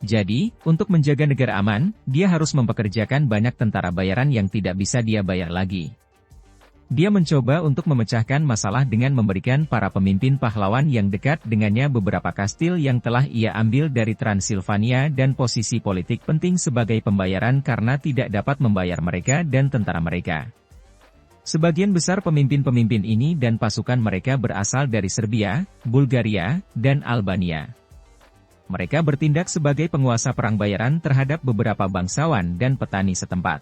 S1: Jadi, untuk menjaga negara aman, dia harus mempekerjakan banyak tentara bayaran yang tidak bisa dia bayar lagi. Dia mencoba untuk memecahkan masalah dengan memberikan para pemimpin pahlawan yang dekat dengannya beberapa kastil yang telah ia ambil dari Transilvania dan posisi politik penting sebagai pembayaran karena tidak dapat membayar mereka dan tentara mereka. Sebagian besar pemimpin-pemimpin ini dan pasukan mereka berasal dari Serbia, Bulgaria, dan Albania. Mereka bertindak sebagai penguasa perang bayaran terhadap beberapa bangsawan dan petani setempat.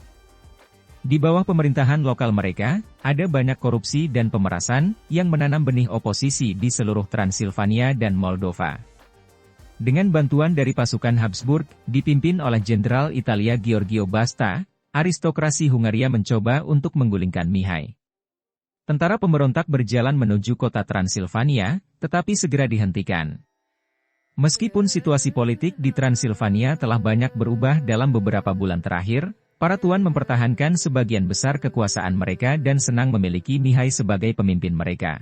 S1: Di bawah pemerintahan lokal mereka, ada banyak korupsi dan pemerasan, yang menanam benih oposisi di seluruh Transilvania dan Moldova. Dengan bantuan dari pasukan Habsburg, dipimpin oleh Jenderal Italia Giorgio Basta, aristokrasi Hungaria mencoba untuk menggulingkan Mihai. Tentara pemberontak berjalan menuju kota Transilvania, tetapi segera dihentikan. Meskipun situasi politik di Transilvania telah banyak berubah dalam beberapa bulan terakhir, para tuan mempertahankan sebagian besar kekuasaan mereka dan senang memiliki Mihai sebagai pemimpin mereka.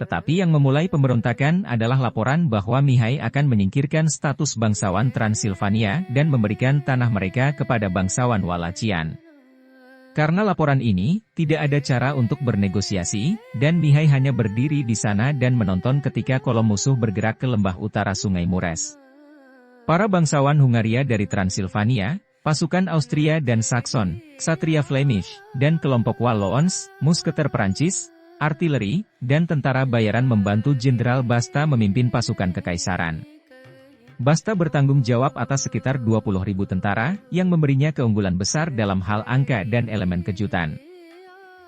S1: Tetapi yang memulai pemberontakan adalah laporan bahwa Mihai akan menyingkirkan status bangsawan Transilvania dan memberikan tanah mereka kepada bangsawan Walachian. Karena laporan ini, tidak ada cara untuk bernegosiasi, dan Mihai hanya berdiri di sana dan menonton ketika kolom musuh bergerak ke lembah utara Sungai Mures. Para bangsawan Hungaria dari Transilvania, pasukan Austria dan Sakson, Ksatria Flemish, dan kelompok Walloons, musketer Perancis, artileri, dan tentara bayaran membantu Jenderal Basta memimpin pasukan kekaisaran. Basta bertanggung jawab atas sekitar 20.000 tentara, yang memberinya keunggulan besar dalam hal angka dan elemen kejutan.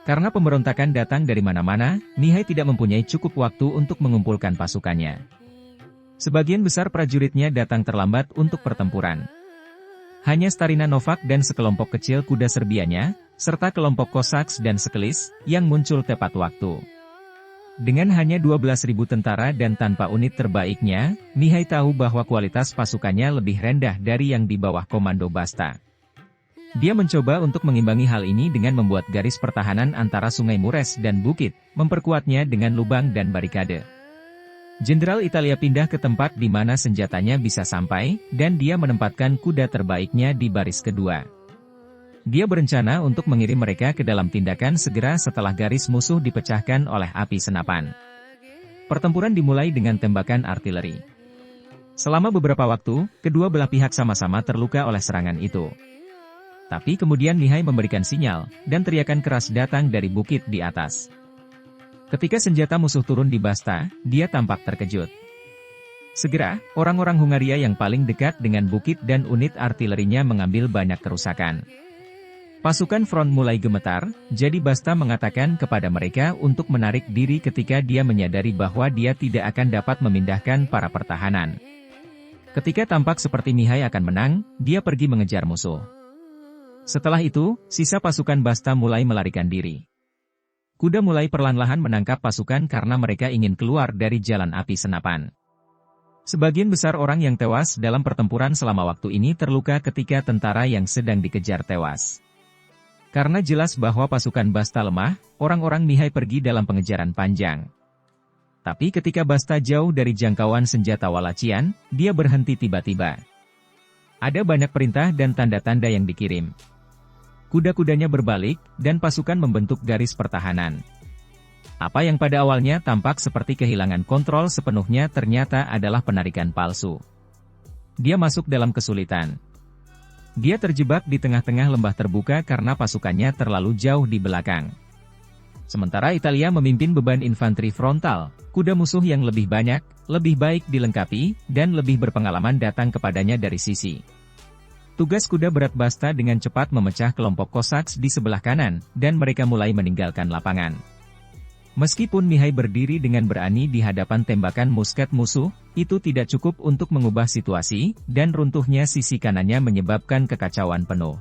S1: Karena pemberontakan datang dari mana-mana, Mihai tidak mempunyai cukup waktu untuk mengumpulkan pasukannya. Sebagian besar prajuritnya datang terlambat untuk pertempuran. Hanya Starina Novak dan sekelompok kecil kuda Serbianya, serta kelompok Cossacks dan Sekelis, yang muncul tepat waktu. Dengan hanya 12.000 tentara dan tanpa unit terbaiknya, Mihai tahu bahwa kualitas pasukannya lebih rendah dari yang di bawah komando Basta. Dia mencoba untuk mengimbangi hal ini dengan membuat garis pertahanan antara Sungai Mures dan bukit, memperkuatnya dengan lubang dan barikade. Jenderal Italia pindah ke tempat di mana senjatanya bisa sampai, dan dia menempatkan kuda terbaiknya di baris kedua. Dia berencana untuk mengirim mereka ke dalam tindakan segera setelah garis musuh dipecahkan oleh api senapan. Pertempuran dimulai dengan tembakan artileri. Selama beberapa waktu, kedua belah pihak sama-sama terluka oleh serangan itu. Tapi kemudian Mihai memberikan sinyal, dan teriakan keras datang dari bukit di atas. Ketika senjata musuh turun di Basta, dia tampak terkejut. Segera, orang-orang Hungaria yang paling dekat dengan bukit dan unit artilerinya mengambil banyak kerusakan. Pasukan front mulai gemetar, jadi Basta mengatakan kepada mereka untuk menarik diri ketika dia menyadari bahwa dia tidak akan dapat memindahkan para pertahanan. Ketika tampak seperti Mihai akan menang, dia pergi mengejar musuh. Setelah itu, sisa pasukan Basta mulai melarikan diri. Kuda mulai perlahan-lahan menangkap pasukan karena mereka ingin keluar dari jalan api senapan. Sebagian besar orang yang tewas dalam pertempuran selama waktu ini terluka ketika tentara yang sedang dikejar tewas. Karena jelas bahwa pasukan Basta lemah, orang-orang Mihai pergi dalam pengejaran panjang. Tapi ketika Basta jauh dari jangkauan senjata Walachian, dia berhenti tiba-tiba. Ada banyak perintah dan tanda-tanda yang dikirim. Kuda-kudanya berbalik, dan pasukan membentuk garis pertahanan. Apa yang pada awalnya tampak seperti kehilangan kontrol sepenuhnya ternyata adalah penarikan palsu. Dia masuk dalam kesulitan. Dia terjebak di tengah-tengah lembah terbuka karena pasukannya terlalu jauh di belakang. Sementara Italia memimpin beban infanteri frontal, kuda musuh yang lebih banyak, lebih baik dilengkapi, dan lebih berpengalaman datang kepadanya dari sisi. Tugas kuda berat Basta dengan cepat memecah kelompok Cossacks di sebelah kanan, dan mereka mulai meninggalkan lapangan. Meskipun Mihai berdiri dengan berani di hadapan tembakan musket musuh, itu tidak cukup untuk mengubah situasi, dan runtuhnya sisi kanannya menyebabkan kekacauan penuh.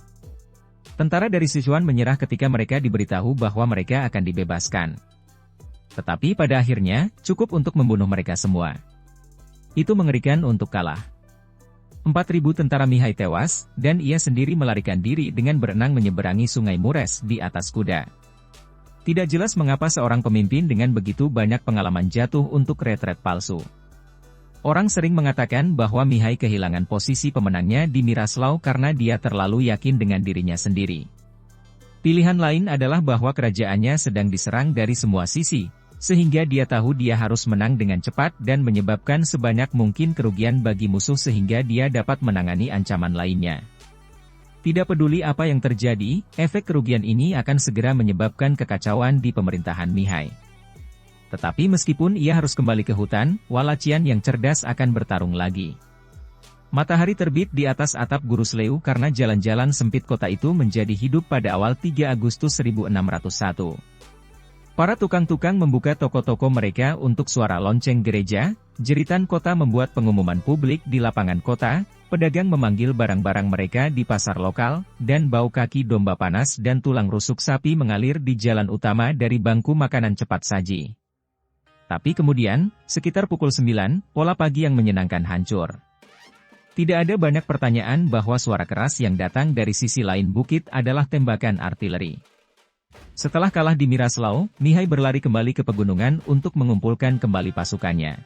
S1: Tentara dari Sichuan menyerah ketika mereka diberitahu bahwa mereka akan dibebaskan. Tetapi pada akhirnya, cukup untuk membunuh mereka semua. Itu mengerikan untuk kalah. 4.000 tentara Mihai tewas, dan ia sendiri melarikan diri dengan berenang menyeberangi Sungai Mures di atas kuda. Tidak jelas mengapa seorang pemimpin dengan begitu banyak pengalaman jatuh untuk retret palsu. Orang sering mengatakan bahwa Mihai kehilangan posisi pemenangnya di Miraslau karena dia terlalu yakin dengan dirinya sendiri. Pilihan lain adalah bahwa kerajaannya sedang diserang dari semua sisi, sehingga dia tahu dia harus menang dengan cepat dan menyebabkan sebanyak mungkin kerugian bagi musuh sehingga dia dapat menangani ancaman lainnya. Tidak peduli apa yang terjadi, efek kerugian ini akan segera menyebabkan kekacauan di pemerintahan Mihai. Tetapi meskipun ia harus kembali ke hutan, Walachian yang cerdas akan bertarung lagi. Matahari terbit di atas atap Gurusleu karena jalan-jalan sempit kota itu menjadi hidup pada awal 3 Agustus 1601. Para tukang-tukang membuka toko-toko mereka untuk suara lonceng gereja, jeritan kota membuat pengumuman publik di lapangan kota, pedagang memanggil barang-barang mereka di pasar lokal, dan bau kaki domba panas dan tulang rusuk sapi mengalir di jalan utama dari bangku makanan cepat saji. Tapi kemudian, sekitar pukul 9, pola pagi yang menyenangkan hancur. Tidak ada banyak pertanyaan bahwa suara keras yang datang dari sisi lain bukit adalah tembakan artileri. Setelah kalah di Miraslau, Mihai berlari kembali ke pegunungan untuk mengumpulkan kembali pasukannya.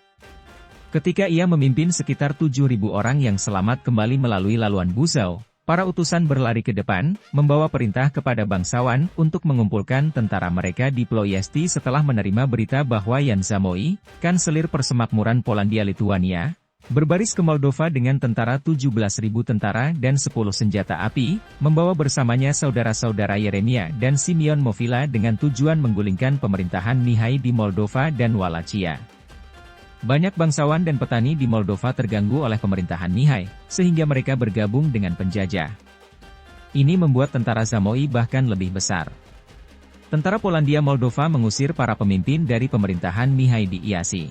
S1: Ketika ia memimpin sekitar 7.000 orang yang selamat kembali melalui laluan Buzau, para utusan berlari ke depan, membawa perintah kepada bangsawan untuk mengumpulkan tentara mereka di Ploiesti setelah menerima berita bahwa Jan Zamoy, kanselir persemakmuran Polandia-Lituania, berbaris ke Moldova dengan tentara 17.000 tentara dan 10 senjata api, membawa bersamanya saudara-saudara Yeremia dan Simeon Movila dengan tujuan menggulingkan pemerintahan Mihai di Moldova dan Wallachia. Banyak bangsawan dan petani di Moldova terganggu oleh pemerintahan Mihai, sehingga mereka bergabung dengan penjajah. Ini membuat tentara Zamoi bahkan lebih besar. Tentara Polandia Moldova mengusir para pemimpin dari pemerintahan Mihai di Iasi.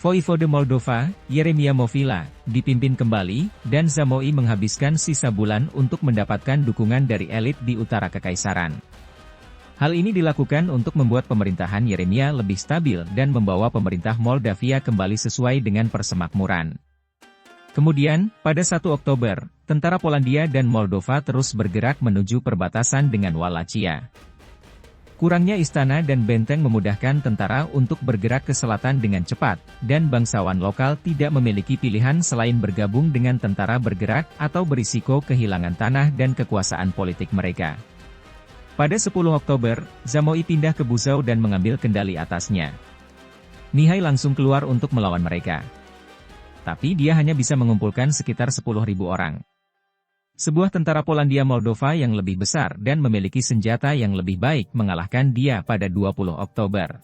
S1: Voivode Moldova, Yeremia Movila, dipimpin kembali, dan Zamoi menghabiskan sisa bulan untuk mendapatkan dukungan dari elit di utara kekaisaran. Hal ini dilakukan untuk membuat pemerintahan Yeremia lebih stabil dan membawa pemerintah Moldavia kembali sesuai dengan persemakmuran. Kemudian, pada 1 Oktober, tentara Polandia dan Moldova terus bergerak menuju perbatasan dengan Wallachia. Kurangnya istana dan benteng memudahkan tentara untuk bergerak ke selatan dengan cepat, dan bangsawan lokal tidak memiliki pilihan selain bergabung dengan tentara bergerak atau berisiko kehilangan tanah dan kekuasaan politik mereka. Pada 10 Oktober, Zamoi pindah ke Buzau dan mengambil kendali atasnya. Mihai langsung keluar untuk melawan mereka. Tapi dia hanya bisa mengumpulkan sekitar 10.000 orang. Sebuah tentara Polandia Moldova yang lebih besar dan memiliki senjata yang lebih baik mengalahkan dia pada 20 Oktober.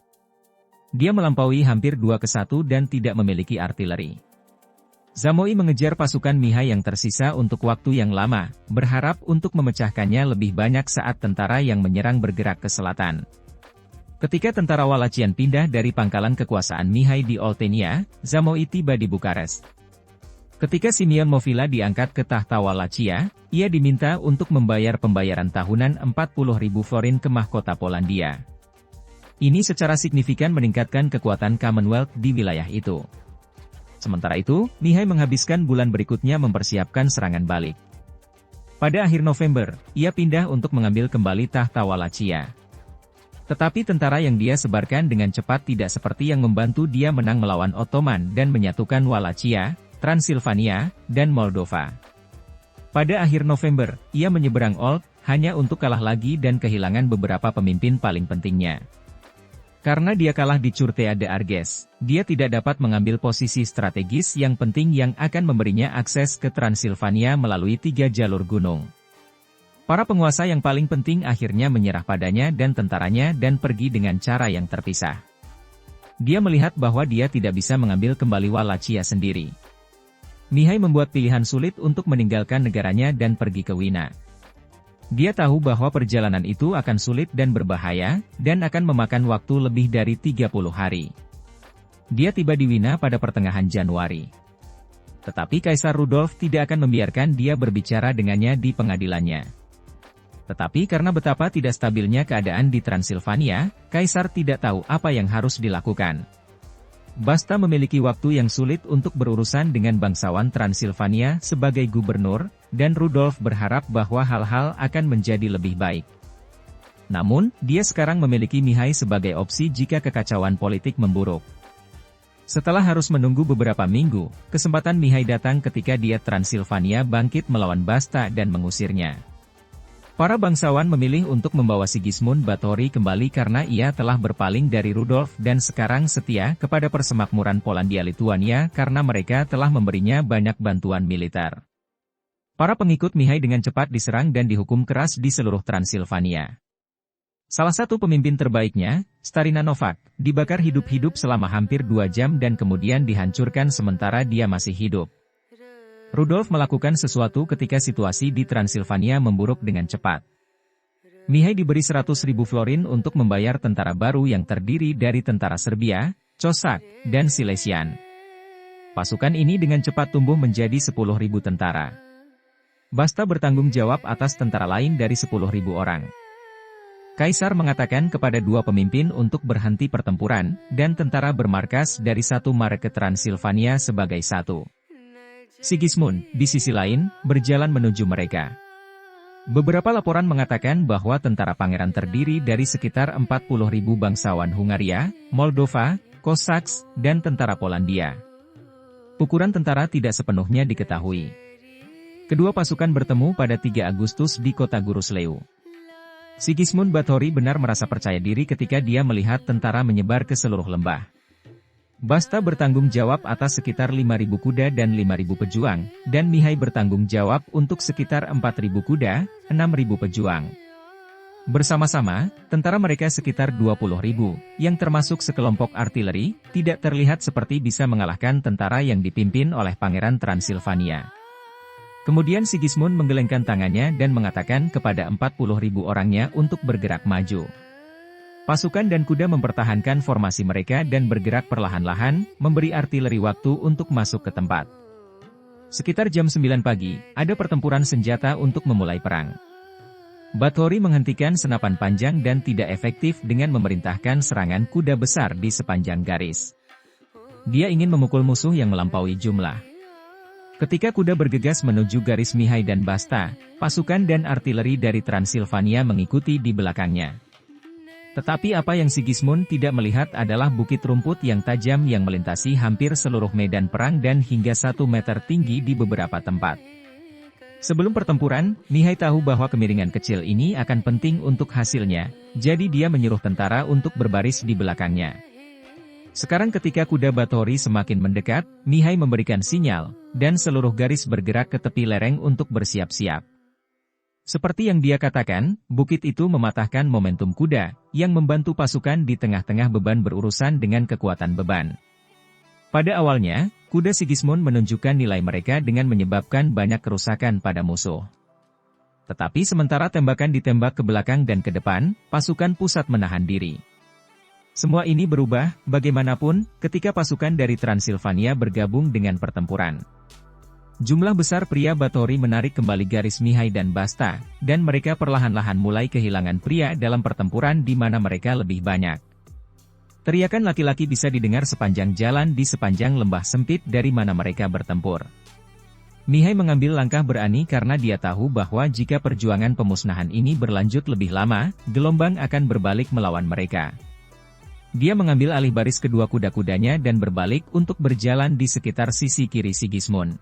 S1: Dia melampaui hampir 2-1 dan tidak memiliki artileri. Zamoi mengejar pasukan Mihai yang tersisa untuk waktu yang lama, berharap untuk memecahkannya lebih banyak saat tentara yang menyerang bergerak ke selatan. Ketika tentara Wallachian pindah dari pangkalan kekuasaan Mihai di Oltenia, Zamoi tiba di Bukares. Ketika Simeon Movila diangkat ke tahta Wallachia, ia diminta untuk membayar pembayaran tahunan 40.000 florin ke mahkota Polandia. Ini secara signifikan meningkatkan kekuatan Commonwealth di wilayah itu. Sementara itu, Mihai menghabiskan bulan berikutnya mempersiapkan serangan balik. Pada akhir November, ia pindah untuk mengambil kembali tahta Wallachia. Tetapi tentara yang dia sebarkan dengan cepat tidak seperti yang membantu dia menang melawan Ottoman dan menyatukan Wallachia, Transilvania, dan Moldova. Pada akhir November, ia menyeberang Olt, hanya untuk kalah lagi dan kehilangan beberapa pemimpin paling pentingnya. Karena dia kalah di Curtea de Arges, dia tidak dapat mengambil posisi strategis yang penting yang akan memberinya akses ke Transilvania melalui 3 jalur gunung. Para penguasa yang paling penting akhirnya menyerah padanya dan tentaranya dan pergi dengan cara yang terpisah. Dia melihat bahwa dia tidak bisa mengambil kembali Wallachia sendiri. Mihai membuat pilihan sulit untuk meninggalkan negaranya dan pergi ke Wina. Dia tahu bahwa perjalanan itu akan sulit dan berbahaya, dan akan memakan waktu lebih dari 30 hari. Dia tiba di Wina pada pertengahan Januari. Tetapi Kaisar Rudolf tidak akan membiarkan dia berbicara dengannya di pengadilannya. Tetapi karena betapa tidak stabilnya keadaan di Transilvania, Kaisar tidak tahu apa yang harus dilakukan. Basta memiliki waktu yang sulit untuk berurusan dengan bangsawan Transilvania sebagai gubernur, dan Rudolf berharap bahwa hal-hal akan menjadi lebih baik. Namun, dia sekarang memiliki Mihai sebagai opsi jika kekacauan politik memburuk. Setelah harus menunggu beberapa minggu, kesempatan Mihai datang ketika dia Transilvania bangkit melawan Basta dan mengusirnya. Para bangsawan memilih untuk membawa Sigismund Báthory kembali karena ia telah berpaling dari Rudolf dan sekarang setia kepada persemakmuran Polandia-Lituania karena mereka telah memberinya banyak bantuan militer. Para pengikut Mihai dengan cepat diserang dan dihukum keras di seluruh Transilvania. Salah satu pemimpin terbaiknya, Starina Novak, dibakar hidup-hidup selama hampir 2 jam dan kemudian dihancurkan sementara dia masih hidup. Rudolf melakukan sesuatu ketika situasi di Transilvania memburuk dengan cepat. Mihai diberi 100.000 florin untuk membayar tentara baru yang terdiri dari tentara Serbia, Cosak, dan Silesian. Pasukan ini dengan cepat tumbuh menjadi 10.000 tentara. Basta bertanggung jawab atas tentara lain dari 10.000 orang. Kaisar mengatakan kepada 2 pemimpin untuk berhenti pertempuran, dan tentara bermarkas dari 1 Mare ke Transilvania sebagai satu. Sigismund, di sisi lain, berjalan menuju mereka. Beberapa laporan mengatakan bahwa tentara pangeran terdiri dari sekitar 40.000 bangsawan Hungaria, Moldova, Cossacks, dan tentara Polandia. Ukuran tentara tidak sepenuhnya diketahui. Kedua pasukan bertemu pada 3 Agustus di kota Gurusleu. Sigismund Báthory benar merasa percaya diri ketika dia melihat tentara menyebar ke seluruh lembah. Basta bertanggung jawab atas sekitar 5.000 kuda dan 5.000 pejuang, dan Mihai bertanggung jawab untuk sekitar 4.000 kuda, 6.000 pejuang. Bersama-sama, tentara mereka sekitar 20.000, yang termasuk sekelompok artileri, tidak terlihat seperti bisa mengalahkan tentara yang dipimpin oleh Pangeran Transilvania. Kemudian Sigismund menggelengkan tangannya dan mengatakan kepada 40.000 orangnya untuk bergerak maju. Pasukan dan kuda mempertahankan formasi mereka dan bergerak perlahan-lahan, memberi artileri waktu untuk masuk ke tempat. Sekitar jam 9 pagi, ada pertempuran senjata untuk memulai perang. Báthory menghentikan senapan panjang dan tidak efektif dengan memerintahkan serangan kuda besar di sepanjang garis. Dia ingin memukul musuh yang melampaui jumlah. Ketika kuda bergegas menuju garis Mihai dan Basta, pasukan dan artileri dari Transilvania mengikuti di belakangnya. Tetapi apa yang Sigismund tidak melihat adalah bukit rumput yang tajam yang melintasi hampir seluruh medan perang dan hingga 1 meter tinggi di beberapa tempat. Sebelum pertempuran, Mihai tahu bahwa kemiringan kecil ini akan penting untuk hasilnya, jadi dia menyuruh tentara untuk berbaris di belakangnya. Sekarang ketika kuda Báthory semakin mendekat, Mihai memberikan sinyal, dan seluruh garis bergerak ke tepi lereng untuk bersiap-siap. Seperti yang dia katakan, bukit itu mematahkan momentum kuda, yang membantu pasukan di tengah-tengah beban berurusan dengan kekuatan beban. Pada awalnya, kuda Sigismund menunjukkan nilai mereka dengan menyebabkan banyak kerusakan pada musuh. Tetapi sementara tembakan ditembak ke belakang dan ke depan, pasukan pusat menahan diri. Semua ini berubah, bagaimanapun, ketika pasukan dari Transilvania bergabung dengan pertempuran. Jumlah besar pria Báthory menarik kembali garis Mihai dan Basta, dan mereka perlahan-lahan mulai kehilangan pria dalam pertempuran di mana mereka lebih banyak. Teriakan laki-laki bisa didengar sepanjang jalan di sepanjang lembah sempit dari mana mereka bertempur. Mihai mengambil langkah berani karena dia tahu bahwa jika perjuangan pemusnahan ini berlanjut lebih lama, gelombang akan berbalik melawan mereka. Dia mengambil alih baris kedua kuda-kudanya dan berbalik untuk berjalan di sekitar sisi kiri Sigismund.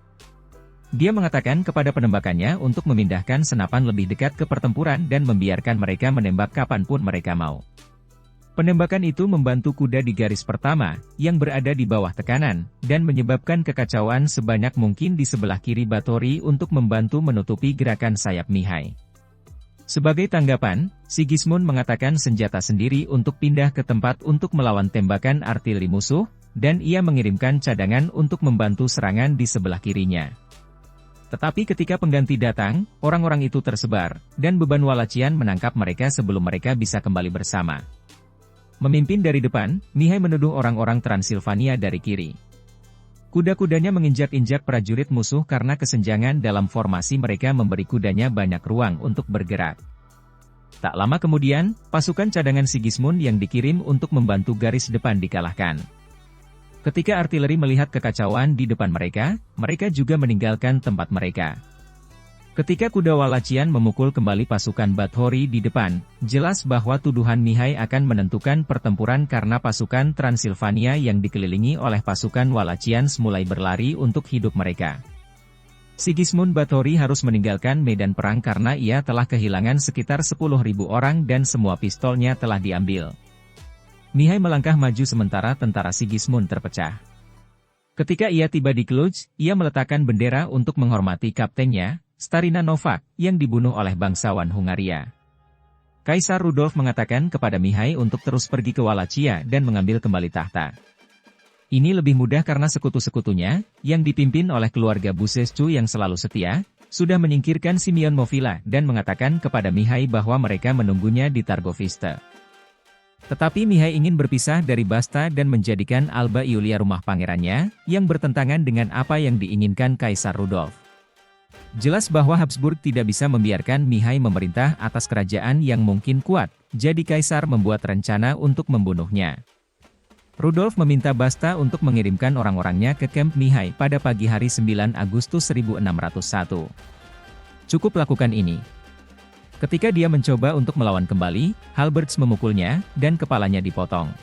S1: Dia mengatakan kepada penembakannya untuk memindahkan senapan lebih dekat ke pertempuran dan membiarkan mereka menembak kapanpun mereka mau. Penembakan itu membantu kuda di garis pertama, yang berada di bawah tekanan, dan menyebabkan kekacauan sebanyak mungkin di sebelah kiri Báthory untuk membantu menutupi gerakan sayap Mihai. Sebagai tanggapan, Sigismund mengatakan senjata sendiri untuk pindah ke tempat untuk melawan tembakan artileri musuh, dan ia mengirimkan cadangan untuk membantu serangan di sebelah kirinya. Tetapi ketika pengganti datang, orang-orang itu tersebar, dan beban Walachian menangkap mereka sebelum mereka bisa kembali bersama. Memimpin dari depan, Mihai menuduh orang-orang Transilvania dari kiri. Kuda-kudanya menginjak-injak prajurit musuh karena kesenjangan dalam formasi mereka memberi kudanya banyak ruang untuk bergerak. Tak lama kemudian, pasukan cadangan Sigismund yang dikirim untuk membantu garis depan dikalahkan. Ketika artileri melihat kekacauan di depan mereka, mereka juga meninggalkan tempat mereka. Ketika kuda Walachian memukul kembali pasukan Báthory di depan, jelas bahwa tuduhan Mihai akan menentukan pertempuran karena pasukan Transilvania yang dikelilingi oleh pasukan Walachian mulai berlari untuk hidup mereka. Sigismund Báthory harus meninggalkan medan perang karena ia telah kehilangan sekitar 10.000 orang dan semua pistolnya telah diambil. Mihai melangkah maju sementara tentara Sigismund terpecah. Ketika ia tiba di Cluj, ia meletakkan bendera untuk menghormati kaptennya, Starina Novak, yang dibunuh oleh bangsawan Hungaria. Kaisar Rudolf mengatakan kepada Mihai untuk terus pergi ke Wallachia dan mengambil kembali tahta. Ini lebih mudah karena sekutu-sekutunya, yang dipimpin oleh keluarga Băsescu yang selalu setia, sudah menyingkirkan Simeon Movila dan mengatakan kepada Mihai bahwa mereka menunggunya di Targoviste. Tetapi Mihai ingin berpisah dari Basta dan menjadikan Alba Iulia rumah pangerannya, yang bertentangan dengan apa yang diinginkan Kaisar Rudolf. Jelas bahwa Habsburg tidak bisa membiarkan Mihai memerintah atas kerajaan yang mungkin kuat, jadi Kaisar membuat rencana untuk membunuhnya. Rudolf meminta Basta untuk mengirimkan orang-orangnya ke kamp Mihai pada pagi hari 9 Agustus 1601. Cukup lakukan ini. Ketika dia mencoba untuk melawan kembali, Halberts memukulnya, dan kepalanya dipotong.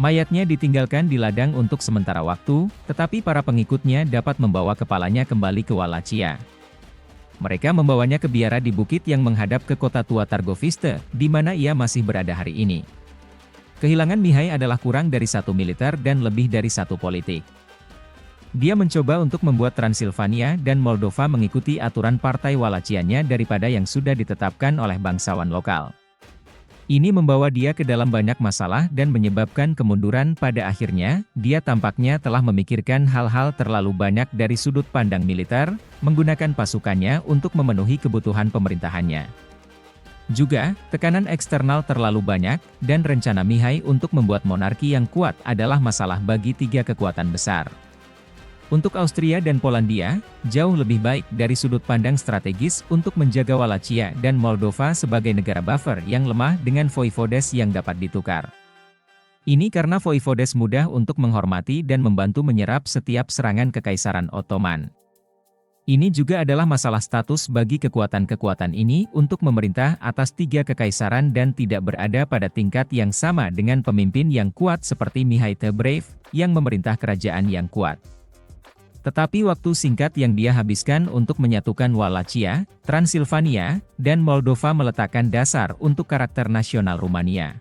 S1: Mayatnya ditinggalkan di ladang untuk sementara waktu, tetapi para pengikutnya dapat membawa kepalanya kembali ke Wallachia. Mereka membawanya ke biara di bukit yang menghadap ke kota tua Targoviste, di mana ia masih berada hari ini. Kehilangan Mihai adalah kurang dari 1 militer dan lebih dari 1 politik. Dia mencoba untuk membuat Transilvania dan Moldova mengikuti aturan Partai Walachianya daripada yang sudah ditetapkan oleh bangsawan lokal. Ini membawa dia ke dalam banyak masalah dan menyebabkan kemunduran. Pada akhirnya, dia tampaknya telah memikirkan hal-hal terlalu banyak dari sudut pandang militer, menggunakan pasukannya untuk memenuhi kebutuhan pemerintahannya. Juga, tekanan eksternal terlalu banyak, dan rencana Mihai untuk membuat monarki yang kuat adalah masalah bagi tiga kekuatan besar. Untuk Austria dan Polandia, jauh lebih baik dari sudut pandang strategis untuk menjaga Wallachia dan Moldova sebagai negara buffer yang lemah dengan voivodes yang dapat ditukar. Ini karena voivodes mudah untuk menghormati dan membantu menyerap setiap serangan Kekaisaran Ottoman. Ini juga adalah masalah status bagi kekuatan-kekuatan ini untuk memerintah atas tiga kekaisaran dan tidak berada pada tingkat yang sama dengan pemimpin yang kuat seperti Mihai the Brave, yang memerintah kerajaan yang kuat. Tetapi waktu singkat yang dia habiskan untuk menyatukan Wallachia, Transilvania, dan Moldova meletakkan dasar untuk karakter nasional Rumania.